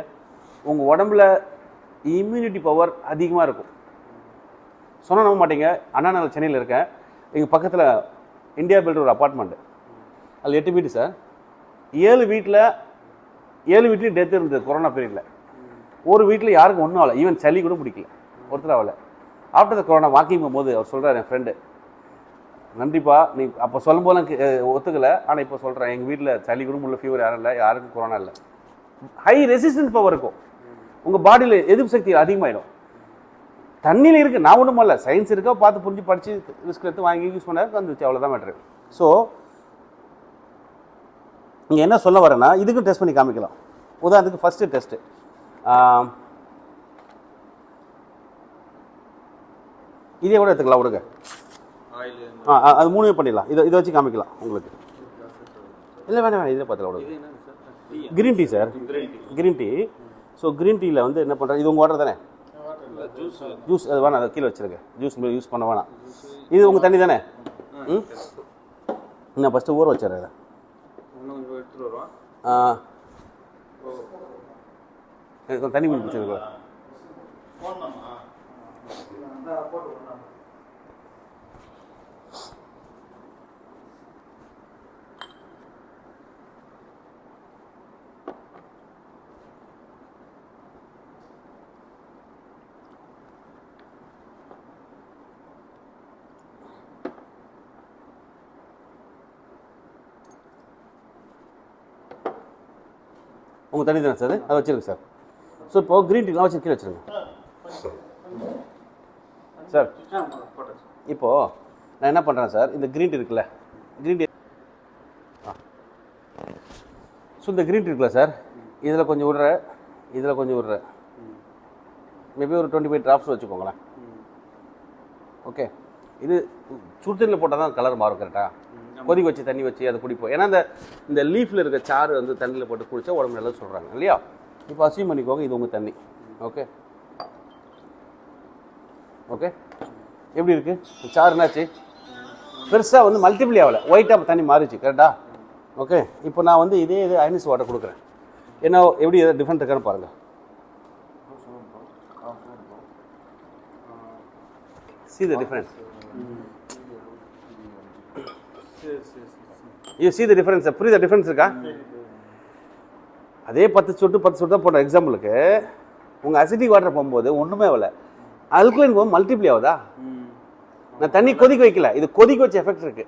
உங்கள் உடம்புல இம்யூனிட்டி பவர் அதிகமாக இருக்கும். சொன்னால் நம்ப மாட்டீங்க, அண்ணா நகர் சென்னையில் இருக்கேன். எங்கள் பக்கத்தில் இந்தியா பில்டர் ஒரு அப்பார்ட்மெண்ட்டு, அதில் 8 வீடு சார். 7 வீட்லேயும் டெத் இருந்தது கொரோனா பீரியடில். ஒரு வீட்டில் யாருக்கும் ஒன்றும் ஆகலை, ஈவன் சளி கூட பிடிக்கல, ஒருத்தர் ஆகலை. ஆஃப்டர் த கொரோனா வாக்கிங் போகும்போது அவர் சொல்கிறார், என் ஃப்ரெண்டு, நன்றிப்பா நீ அப்போ சொல்லும் போதெல்லாம் ஒத்துக்கலை, ஆனால் இப்போ சொல்கிறேன், எங்கள் வீட்டில் சளி கூட உள்ள ஃபீவர் யாரும் இல்லை, யாருக்கும் கொரோனா இல்லை. ஹை ரெசிஸ்டன்ஸ் பவர் இருக்கும், உங்கள் பாடியில் எதிர்ப்பு சக்தி அதிகமாகிடும். தண்ணியில் இருக்குது, நான் ஒன்றும் இல்லை, சயின்ஸ் இருக்கா பார்த்து புரிஞ்சு படித்து ரிஸ்க் எடுத்து வாங்கி யூஸ் பண்ண வந்துச்சு, அவ்வளோதான் மேட்ரு. ஸோ நீங்கள் என்ன சொல்ல வரேன்னா இதுக்கும் டெஸ்ட் பண்ணி காமிக்கலாம். உதாரணத்துக்கு ஃபஸ்ட்டு டெஸ்ட்டு இதே கூட எடுத்துக்கலாம் விடுங்க. அது 3 பண்ணிடலாம். இதை வச்சு காமிக்கலாம் உங்களுக்கு. இல்லை வேணாம், இதில் பார்த்துக்கலாம் விடுங்க. Green tea sir, green tea. So green டீயில் வந்து என்ன பண்ணுறது, இது உங்கள் வாட்டர் தானே, ஜூஸ் அது வேணாம், அதை கீழே வச்சுருங்க, ஜூஸ் யூஸ் பண்ண வேணாம். இது உங்கள் தண்ணி தானே. நான் ஃபஸ்ட்டு ஊற வச்சிடறேன் இதை. எனக்கு தண்ணி குடி பிடிச்சிருக்கா. உங்கள் தண்ணி தானே சார், அதை வச்சுருங்க சார். ஸோ இப்போ க்ரீன் டீலாம் வச்சு கீழே வச்சுருங்க சார். இப்போது நான் என்ன பண்ணுறேன் சார், இந்த க்ரீன் டீ இருக்குல்ல, க்ரீன் டீ ஸோ இந்த க்ரீன் டீ இருக்குல்ல சார், இதில் கொஞ்சம் விடுற, இதில் கொஞ்சம் விடுற, மேபி ஒரு 25 ட்ராப்ஸ் வச்சுக்கோங்களேன். ஓகே, இது சுடுதண்ணியில் போட்டால் தான் கலர் மாறும் கரெக்டாக. கொதிக்க வச்சு தண்ணி வச்சு அதை குடிப்போம். ஏன்னா இந்த லீஃபில் இருக்க சாறு வந்து தண்ணியில் போட்டு குடித்தா உடம்பு நல்லா சொல்கிறாங்க இல்லையா. இப்போ அசியூம் பண்ணிக்கோங்க, இது உங்கள் தண்ணி. ஓகே ஓகே, எப்படி இருக்குது சாறு? என்னாச்சு, பெருசாக வந்து மல்டிப்ளை ஆகலை, ஒயிட்டாக தண்ணி மாறிச்சு கரெக்டாக. ஓகே, இப்போ நான் வந்து இதே ஐனிஸ் வாட்டர் கொடுக்குறேன். என்ன எப்படி எதாவது டிஃப்ரெண்ட் இருக்கான்னு பாருங்கள். See the difference. You see the difference. புரியுதா டிஃபரன்ஸ் இருக்கா? அதே 10 சொட்டு தான் போட்ட எக்ஸாம்பிளுக்கு, உங்கள் அசிட்டிக் வாட்டர் போகும்போது ஒன்றுமே ஆகலை, அல்கலைன் போகும்போது மல்டிப்ளை ஆகுதா? நான் தண்ணி கொதிக்க வைக்கல, இது கொதிக்க வச்ச எஃபெக்ட் இருக்கு.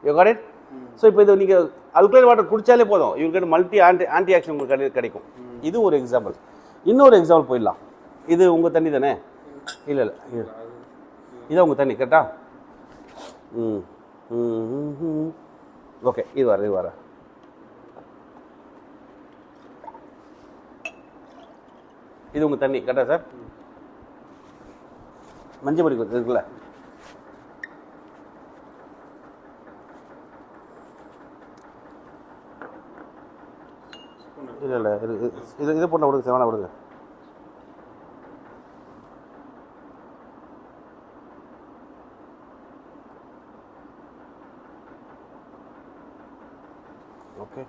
You got it? ஸோ இப்போ இது நீங்கள் அல்கலைன் வாட்டர் குடிச்சாலே போதும், you get multi anti action உங்களுக்கு கிடைக்கும். இது ஒரு எக்ஸாம்பிள். இன்னொரு எக்ஸாம்பிள் போயிடலாம். இது உங்கள் தண்ணி தானே? இல்லை இதான் உங்கள் தண்ணி கரெக்டா? ஓகே, இது வர இது உங்கள் தண்ணி கரெக்டா சார்? மஞ்சள் பொடி இருக்குல்ல, இல்லை இதை போட்டால் விடுங்க சார், வேணா விடுங்க. ஓகே,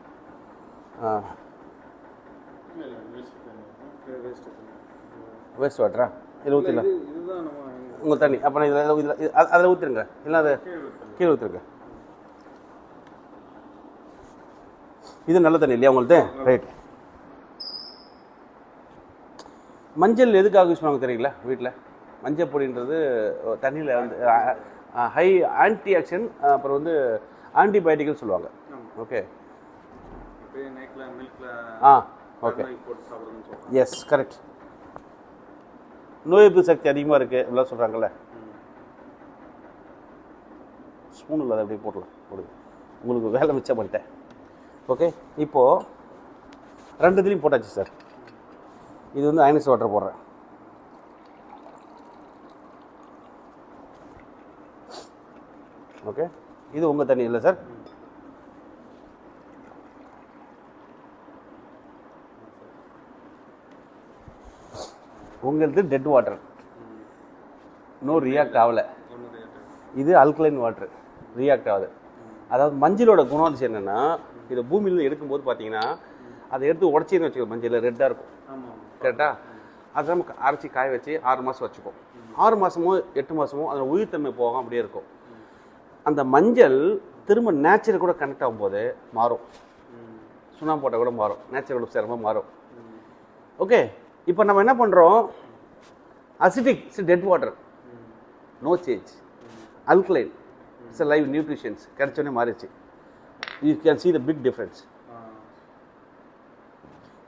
வேஸ்ட் வாட்டரா? இதில் ஊற்றிடலாம் உங்கள் தண்ணி. அப்போ நான் இதில் அதில் ஊற்றிடுங்க, இல்லை அதை கீழே ஊற்றிருங்க. இது நல்ல தண்ணி இல்லையா உங்களுக்கு? ரைட். மஞ்சள் எதுக்காக யூஸ் பண்ணுவாங்க தெரியுங்களா வீட்டில்? மஞ்சள் பொடின்றது தண்ணியில் வந்து ஹை ஆன்டி ஆக்ஷன், அப்புறம் வந்து ஆன்டிபயோட்டிக்னு சொல்லுவாங்க. Okay okay, yes correct. நோய் எதிர்ப்பு சக்தி அதிகமாக இருக்குது அப்படிலாம் சொல்கிறாங்கல்ல. ஸ்பூன் இல்லாத அப்படியே போடலாம் போடுங்க, உங்களுக்கு வேலை மிச்சம் பண்ணிட்டேன். ஓகே, இப்போது 2 இதுலேயும் போட்டாச்சு சார். இது வந்து அயனிஸ் வாட்டர் போடுறேன். ஓகே, இது உங்கள் தண்ணி இல்லை சார். உங்களுக்கு டெட் வாட்டர், நோ ரியாக்ட் ஆகலை. இது அல்கலைன் வாட்டர், ரியாக்ட் ஆகுது. அதாவது மஞ்சளோட குணாதிசயம் என்னென்னா, இதை பூமியிலேருந்து எடுக்கும்போது பார்த்தீங்கன்னா அதை எடுத்து உடச்சின்னு வச்சுக்கோ, மஞ்சள் ரெட்டாக இருக்கும் கரெக்டாக. அதை நம்ம அரைச்சி காய வச்சு 6 மாதம் வச்சுக்கோம். 6 மாதமோ 8 மாதமோ அதில் உயிர்த்தன்மை போகாமல் அப்படியே இருக்கும். அந்த மஞ்சள் திரும்ப நேச்சர் கூட கனெக்ட் ஆகும்போது மாறும், சுண்ணாம்பு போட்டால் கூட மாறும், நேச்சரோட சேரமாக மாறும். ஓகே, இப்போ நம்ம என்ன பண்ணுறோம், acidic it's dead water, no change. Alkaline it's live nutritions, கிடைச்சோன்னே மாறிடுச்சு. You can see the big difference.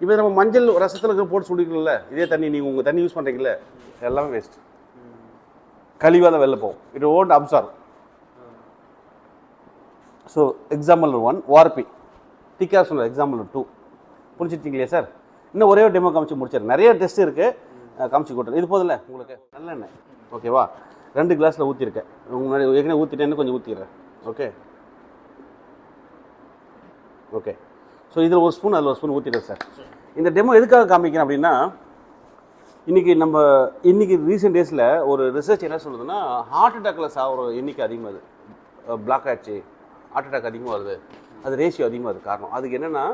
இப்போ நம்ம மஞ்சள் ரசத்தில் போட்டு சுடிக்கல, இதே தண்ணி நீங்கள் உங்கள் தண்ணி யூஸ் பண்ணுறீங்களே எல்லாமே வேஸ்ட், கழிவாக தான் வெளில போகும். It won't absorb. So example 1 வார்பி, திக்காக சொன்ன எக்ஸாம்பிள் 2. புரிஞ்சுட்டீங்களே சார்? இன்னும் ஒரே ஒரு டெமோ காமிச்சு முடிச்சிடுறேன். நிறைய டெஸ்ட் இருக்குது, காமிச்சு கொடுத்துருங்க. இது போதில்ல உங்களுக்கு நல்லெண்ணெய். ஓகேவா, 2 கிளாஸில் ஊற்றிருக்கேன். முன்னாடி ஏற்கனவே ஊற்றிட்டேன்னு கொஞ்சம் ஊற்றிடுறேன். ஓகே ஓகே, ஸோ இதில் 1 ஸ்பூன் அதில் 1 ஸ்பூன் ஊற்றிடுறேன் சார். இந்த டெமோ எதுக்காக காமிக்கிறேன் அப்படின்னா, இன்றைக்கி ரீசெண்ட் டேஸில் ஒரு ரிசர்ச் என்ன சொல்லுதுன்னா, ஹார்ட் அட்டாக்கில் சாகிற எண்ணிக்கை அதிகமாகுது. பிளாக் ஆச்சு, ஹார்ட் அட்டாக் அதிகமாக வருது, அது ரேஷியோ அதிகமாக இருக்குது. காரணம் அதுக்கு என்னென்னா,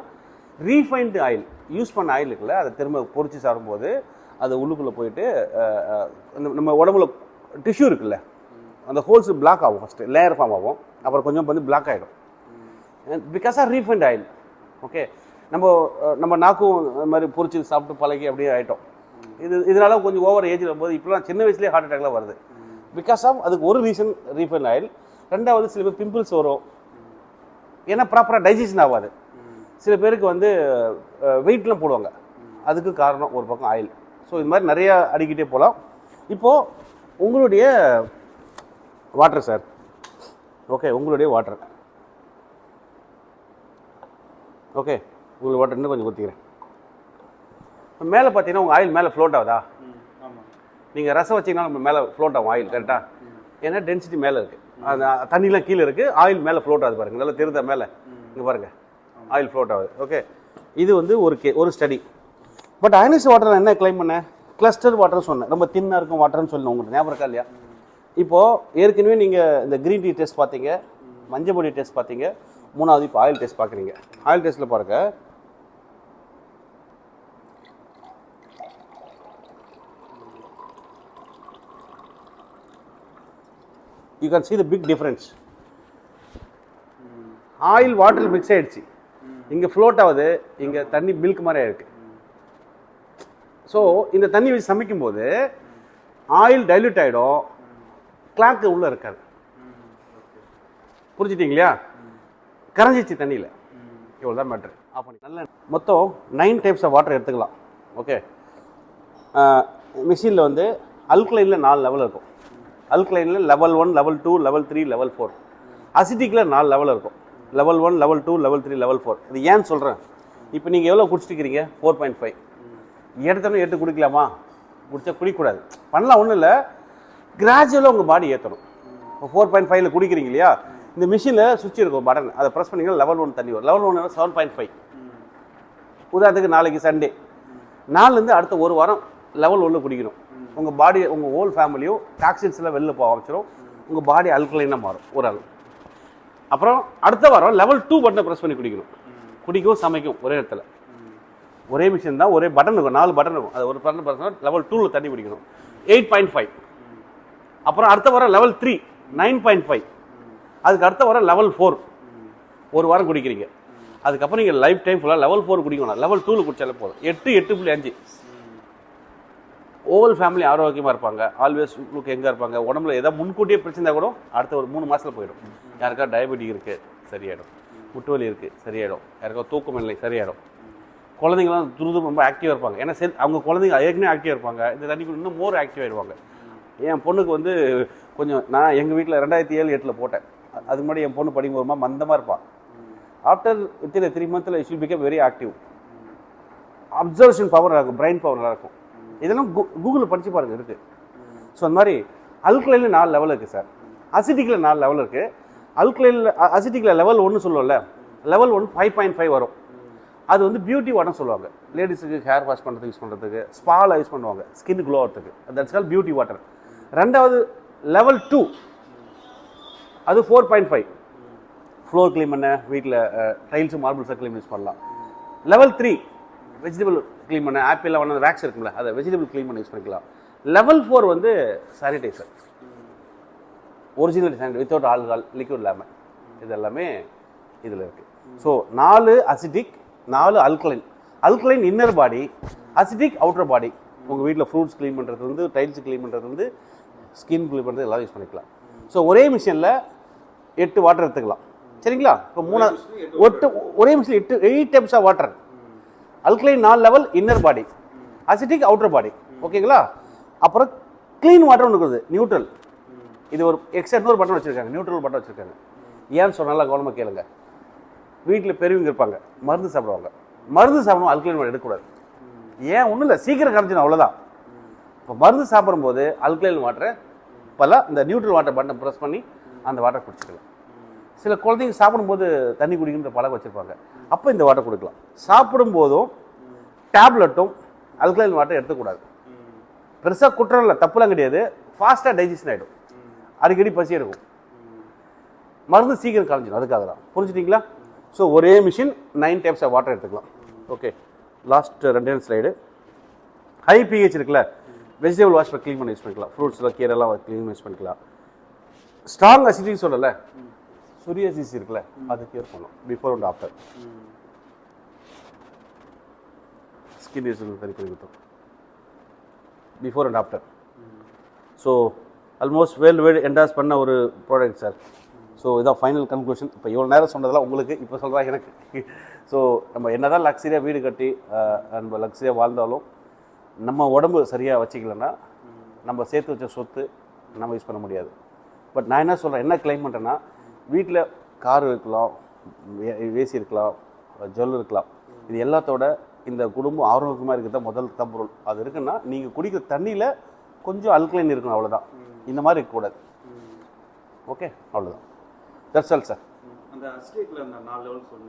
ரீஃபைன்டு ஆயில், யூஸ் பண்ண ஆயில் இருக்குல்ல, அதை திரும்ப பொரிச்சு சாப்பிடும்போது அது உள்ளுக்குள்ளே போயிட்டு நம்ம உடம்புல டிஷ்யூ இருக்குல்ல, அந்த ஹோல்ஸ் பிளாக் ஆகும். ஃபஸ்ட்டு லேயர் ஃபார்ம் ஆகும், அப்புறம் கொஞ்சம் வந்து பிளாக் ஆகிடும் because of refined oil. Okay, நம்ம நாக்கும் அது மாதிரி பொரிச்சு சாப்பிட்டு பழகி அப்படியே ஆகிட்டோம். இதனால கொஞ்சம் ஓவர் ஏஜ் வரும்போது இப்போலாம் சின்ன வயசுலேயே ஹார்ட் அட்டாக்லாம் வருது. பிகாஸ் ஆஃப் அதுக்கு ஒரு ரீசன் ரீஃபைன்ட் ஆயில். 2வது சில பேர் பிம்பிள்ஸ் வரும், ஏன்னா ப்ராப்பராக டைஜஷன் ஆகாது. சில பேருக்கு வந்து வெயிட்லாம் போடுவாங்க, அதுக்கு காரணம் ஒரு பக்கம் ஆயில். ஸோ இது மாதிரி நிறையா அடிக்கிட்டே போகலாம். இப்போது உங்களுடைய வாட்டர் சார். ஓகே, உங்களுடைய வாட்டர். ஓகே, உங்களுக்கு வாட்டர் இன்னும் கொஞ்சம் ஊற்றிக்கிறேன். மேலே பார்த்தீங்கன்னா உங்கள் ஆயில் மேலே ஃப்ளோட் ஆகுதா? நீங்கள் ரசம் வச்சிங்கன்னா நம்ம மேலே ஃப்ளோட் ஆகும் ஆயில் கரெக்டாக, ஏன்னா டென்சிட்டி மேலே இருக்குது, அந்த தண்ணிலாம் கீழே இருக்குது, ஆயில் மேலே ஃப்ளோட் ஆகுது பாருங்கள், நல்லா தெரியுதா மேலே? இங்கே பாருங்கள், ஆயில் ஃப்ளோட் ஆகுது. ஓகே, இது வந்து ஒரு ஸ்டடி. பட் அயனிஸ் வாட்டர் நான் என்ன கிளைம் பண்ணேன், கிளஸ்டர் வாட்டர்னு சொன்னேன், ரொம்ப தின்னாக இருக்கும் வாட்டர்னு சொல்லணும். உங்களுக்கு ஞாபகம் இருக்கா இல்லையா? இப்போது ஏற்கனவே நீங்கள் இந்த க்ரீன் டீ டெஸ்ட் பார்த்தீங்க, மஞ்சள் பொடி டெஸ்ட் பார்த்தீங்க, 3வது இப்போ ஆயில் டெஸ்ட் பார்க்குறீங்க. ஆயில் டெஸ்ட்டில் பாருங்க, you can see the big difference. Oil வாட்டரில் மிக்ஸ் ஆகிடுச்சு, இங்கே ஃப்ளோட் ஆகுது, இங்கே தண்ணி மில்க் மாதிரி ஆயிருக்கு. ஸோ இந்த தண்ணி வச்சு சமைக்கும்போது ஆயில் டைல்யூட் ஆகிடும், கிளாக்கு உள்ளே இருக்காது. புரிஞ்சுட்டிங்களா? கரைஞ்சிச்சு தண்ணியில், இவ்வளோ தான் மேட்ரு. நல்ல மொத்தம் 9 டைப்ஸ் ஆஃப் வாட்டர் எடுத்துக்கலாம். ஓகே, மிஷினில் வந்து அல்கலைனில் 4 லெவல் இருக்கும். அல்கலைனில் லெவல் 1, லெவல் 2, லெவல் 3, லெவல் 4. அசிட்டிக்கில் 4 லெவல் இருக்கும், லெவல் 1, லெவல் 2, லெவல் 3, லெவல் 4. இது ஏன்னு சொல்கிறேன், இப்போ நீங்கள் எவ்வளோ குடிச்சிருக்கிறீங்க? 4.5. எடுத்தோன்னே 8 குடிக்கலாமா? குடிச்சா குடிக்கக்கூடாது. பண்ணலாம், ஒன்றும் இல்லை, கிராஜுவலாக உங்கள் பாடி ஏற்றணும். இப்போ 4.5ல் குடிக்கிறீங்க இல்லையா, இந்த மிஷினில் சுவிட்ச் இருக்கும் பட்டன், அதை ப்ரெஸ் பண்ணிங்கன்னா லெவல் 1 தண்ணி வரும். லெவல் 1 7.5. உதாரணத்துக்கு நாளைக்கு சண்டே, நாலுலேருந்து அடுத்த ஒரு வாரம் லெவல் 1 குடிக்கணும். உங்கள் பாடி, உங்கள் ஹோல் ஃபேமிலியும் டாக்ஸின்ஸ்லாம் வெளில போக ஆரம்பிச்சிடும், உங்கள் பாடி அல்கலைனாக மாறும் ஒரு ஆள். அப்புறம் அடுத்த வாரம் லெவல் 2 பட்டனை ப்ரெஸ் பண்ணி குடிக்கணும். குடிக்கவும் சமைக்கும் ஒரே இடத்துல, ஒரே மிஷின் தான், ஒரே பட்டன் இருக்கும், 4 பட்டன் இருக்கும், அது ஒரு பட்டன் ப்ரெஸ் லெவல் 2ல் தண்ணி குடிக்கணும். 8.5. அப்புறம் அடுத்த வாரம் லெவல் 3 9.5. அதுக்கு அடுத்த வாரம் லெவல் 4 ஒரு வாரம் குடிக்கிறீங்க. அதுக்கப்புறம் நீங்கள் லைஃப் டைம் ஃபுல்லாக லெவல் 4 குடிக்கணும், லெவல் 2ல் குடிச்சாலே போதும். 8 8.5. ஹோல் ஃபேமிலி ஆரோக்கியமாக இருப்பாங்க, ஆல்வேஸ் லுக் எங்கே இருப்பாங்க. உடம்புல ஏதாவது முன்கூட்டியே பிரச்சனை கூட அடுத்த ஒரு 3 மாதத்தில் போயிடும். யாருக்கா டயபெட்டிக் இருக்குது சரியாயிடும், முட்டு வலி இருக்குது சரியாயிடும், யாருக்கா தூக்கமில்லை சரியாயிடும். குழந்தைங்களாம் துருதும் ரொம்ப ஆக்டிவாக இருப்பாங்க, ஏன்னா அவங்க குழந்தைங்க ஏற்கனவே ஆக்டிவாக இருப்பாங்க, இந்த தண்ணிக்கு இன்னும் மோர் ஆக்டிவ் ஆகிடுவாங்க. என் பொண்ணுக்கு வந்து கொஞ்சம், நான் எங்கள் வீட்டில் 2007 8 போட்டேன், அதுக்கு முன்னாடி என் பொண்ணு படிக்கும் போதுமா மந்தமாக இருப்பாள். After within 3 months she will become very active. Observation power இருக்கும், பிரெயின் பவர் நல்லா இருக்கும். இதெல்லாம் கூகுளில் படித்து பாருங்க இருக்கு. ஸோ அந்த மாதிரி அல்கலைனில் 4 லெவல் இருக்குது சார். அசிட்டிக்கில் 4 லெவல் இருக்குது. அல்கலைனில் அசிட்டிக்கில் லெவல் 1 சொல்லுவோம்ல, லெவல் 1 5.5 வரும். அது வந்து பியூட்டி வாட்டர் சொல்லுவாங்க. லேடிஸுக்கு ஹேர் வாஷ் பண்ணுறதுக்கு யூஸ் பண்ணுறதுக்கு, ஸ்பாவில் யூஸ் பண்ணுவாங்க ஸ்கின் க்ளோ ஆகிறதுக்கு. That's call beauty water. ரெண்டாவது லெவல் 2 அது 4.5 ஃப்ளோர் க்ளீன் பண்ண, வீட்டில் டைல்ஸு மார்பிள்ஸை க்ளீன் யூஸ் பண்ணலாம். லெவல் 3 வெஜிடபிள் க்ளீன் பண்ண, ஆப்பிளில் வந்து வேக்ஸ் இருக்குல்ல அதை வெஜிடபிள் க்ளீன் பண்ண யூஸ் பண்ணிக்கலாம். லெவல் 4 வந்து sanitiser, original sanitiser without alcohol, liquid lemon, இது எல்லாமே இதில் இருக்குது. So 4 acidic, 4 alkaline. Alkaline inner body, acidic outer பாடி. உங்கள் வீட்டில் ஃப்ரூட்ஸ் க்ளீன் பண்ணுறது வந்து, டைல்ஸ் க்ளீன் பண்ணுறது வந்து, ஸ்கின் க்ளீன் பண்ணுறது எல்லாம் யூஸ் பண்ணிக்கலாம். ஸோ ஒரே மிஷினில் 8 வாட்டர் எடுத்துக்கலாம். சரிங்களா? இப்போ ஒரே மிஷினில் 8 types of water. Alkaline 4 level, inner body, acidic outer body. ஓகேங்களா? அப்புறம் க்ளீன் வாட்டர் ஒன்று இருக்குது, நியூட்ரல். இது ஒரு எக்ஸ்ட்ரா இன்னொரு பட்டன் வச்சுருக்காங்க, நியூட்ரல் பட்டன் வச்சுருக்காங்க. ஏன்னு சொன்னால கவனமாக கேளுங்க. வீட்டில் பெரியவங்க இருப்பாங்க, மருந்து சாப்பிடுவாங்க. மருந்து சாப்பிடணும், அல்கலைன் வாட்டர் எடுக்கக்கூடாது. ஏன்? ஒன்றும் இல்லை, சீக்கிரம் கரைஞ்சிடும், அவ்வளோதான். இப்போ மருந்து சாப்பிடும்போது அல்கலைன் வாட்டரை இப்போல்லாம் இந்த நியூட்ரல் வாட்டர் பட்டனை ப்ரெஸ் பண்ணி அந்த வாட்டர் குடிச்சிக்கலாம். சில குழந்தைங்க சாப்பிடும்போது தண்ணி குடிக்கின்ற பழக்கம் வச்சுருப்பாங்க, அப்போ இந்த வாட்டர் கொடுக்கலாம். சாப்பிடும்போதும் டேப்லெட்டும் அல்கலைன் வாட்டர் எடுத்துக்கூடாது. பெருசாக குற்றம் இல்லை, தப்புலாம் கிடையாது. ஃபாஸ்ட்டாக டைஜஷன் ஆகிடும், அடிக்கடி பசி எடுக்கும், மருந்து சீக்கிரம் கரைஞ்சிடும். அதுக்காக தான். புரிஞ்சுட்டிங்களா? ஸோ ஒரே மிஷின் 9 டைப்ஸ் ஆஃப் வாட்டர் எடுத்துக்கலாம். Okay, last 2 slide. High pH இருக்குல்ல, வெஜிடபிள் வாஷ் க்ளீன் பண்ணி யூஸ் பண்ணிக்கலாம். ஃப்ரூட்ஸில் கீரைலாம் க்ளீன் யூஸ் பண்ணிக்கலாம். ஸ்ட்ராங் அசிடிட்டி சொல்லலை, சொரியாசிஸ் இருக்குல்ல, அது கியூர் பண்ணும். Before and after skin issue சரி பண்ணி கொடுத்தோம். Before and after. So almost well endorse பண்ண ஒரு ப்ராடக்ட் சார். ஸோ இதான் ஃபைனல் கன்க்ளூஷன். இப்போ இவ்வளோ நேரம் சொன்னதெல்லாம் உங்களுக்கு, இப்போ சொல்கிறாங்க எனக்கு. ஸோ நம்ம என்ன தான் லக்ஸரியாக வீடு கட்டி நம்ம லக்ஸரியாக வாழ்ந்தாலும் நம்ம உடம்பு சரியாக வச்சுக்கலன்னா நம்ம சேர்த்து வச்ச சொத்து நம்ம யூஸ் பண்ண முடியாது. பட் நான் என்ன சொல்கிறேன், என்ன கிளைம் பண்ணுறேன்னா, வீட்டில் கார் இருக்கலாம், ஏசி இருக்கலாம், ஜுவல் இருக்கலாம், இது எல்லாத்தோட இந்த குடும்பம் ஆரோக்கியமாக இருக்கிறது தான் முதல் தம்பொருள். அது இருக்குன்னா நீங்கள் குடிக்கிற தண்ணியில் கொஞ்சம் அல்கலைன் இருக்கணும், அவ்வளோதான். இந்த மாதிரி இருக்கக்கூடாது. ஓகே, அவ்வளோதான். That's all sir. அந்த அசிட்டிக்கில் அந்த 4 லெவல் சொன்னீங்க.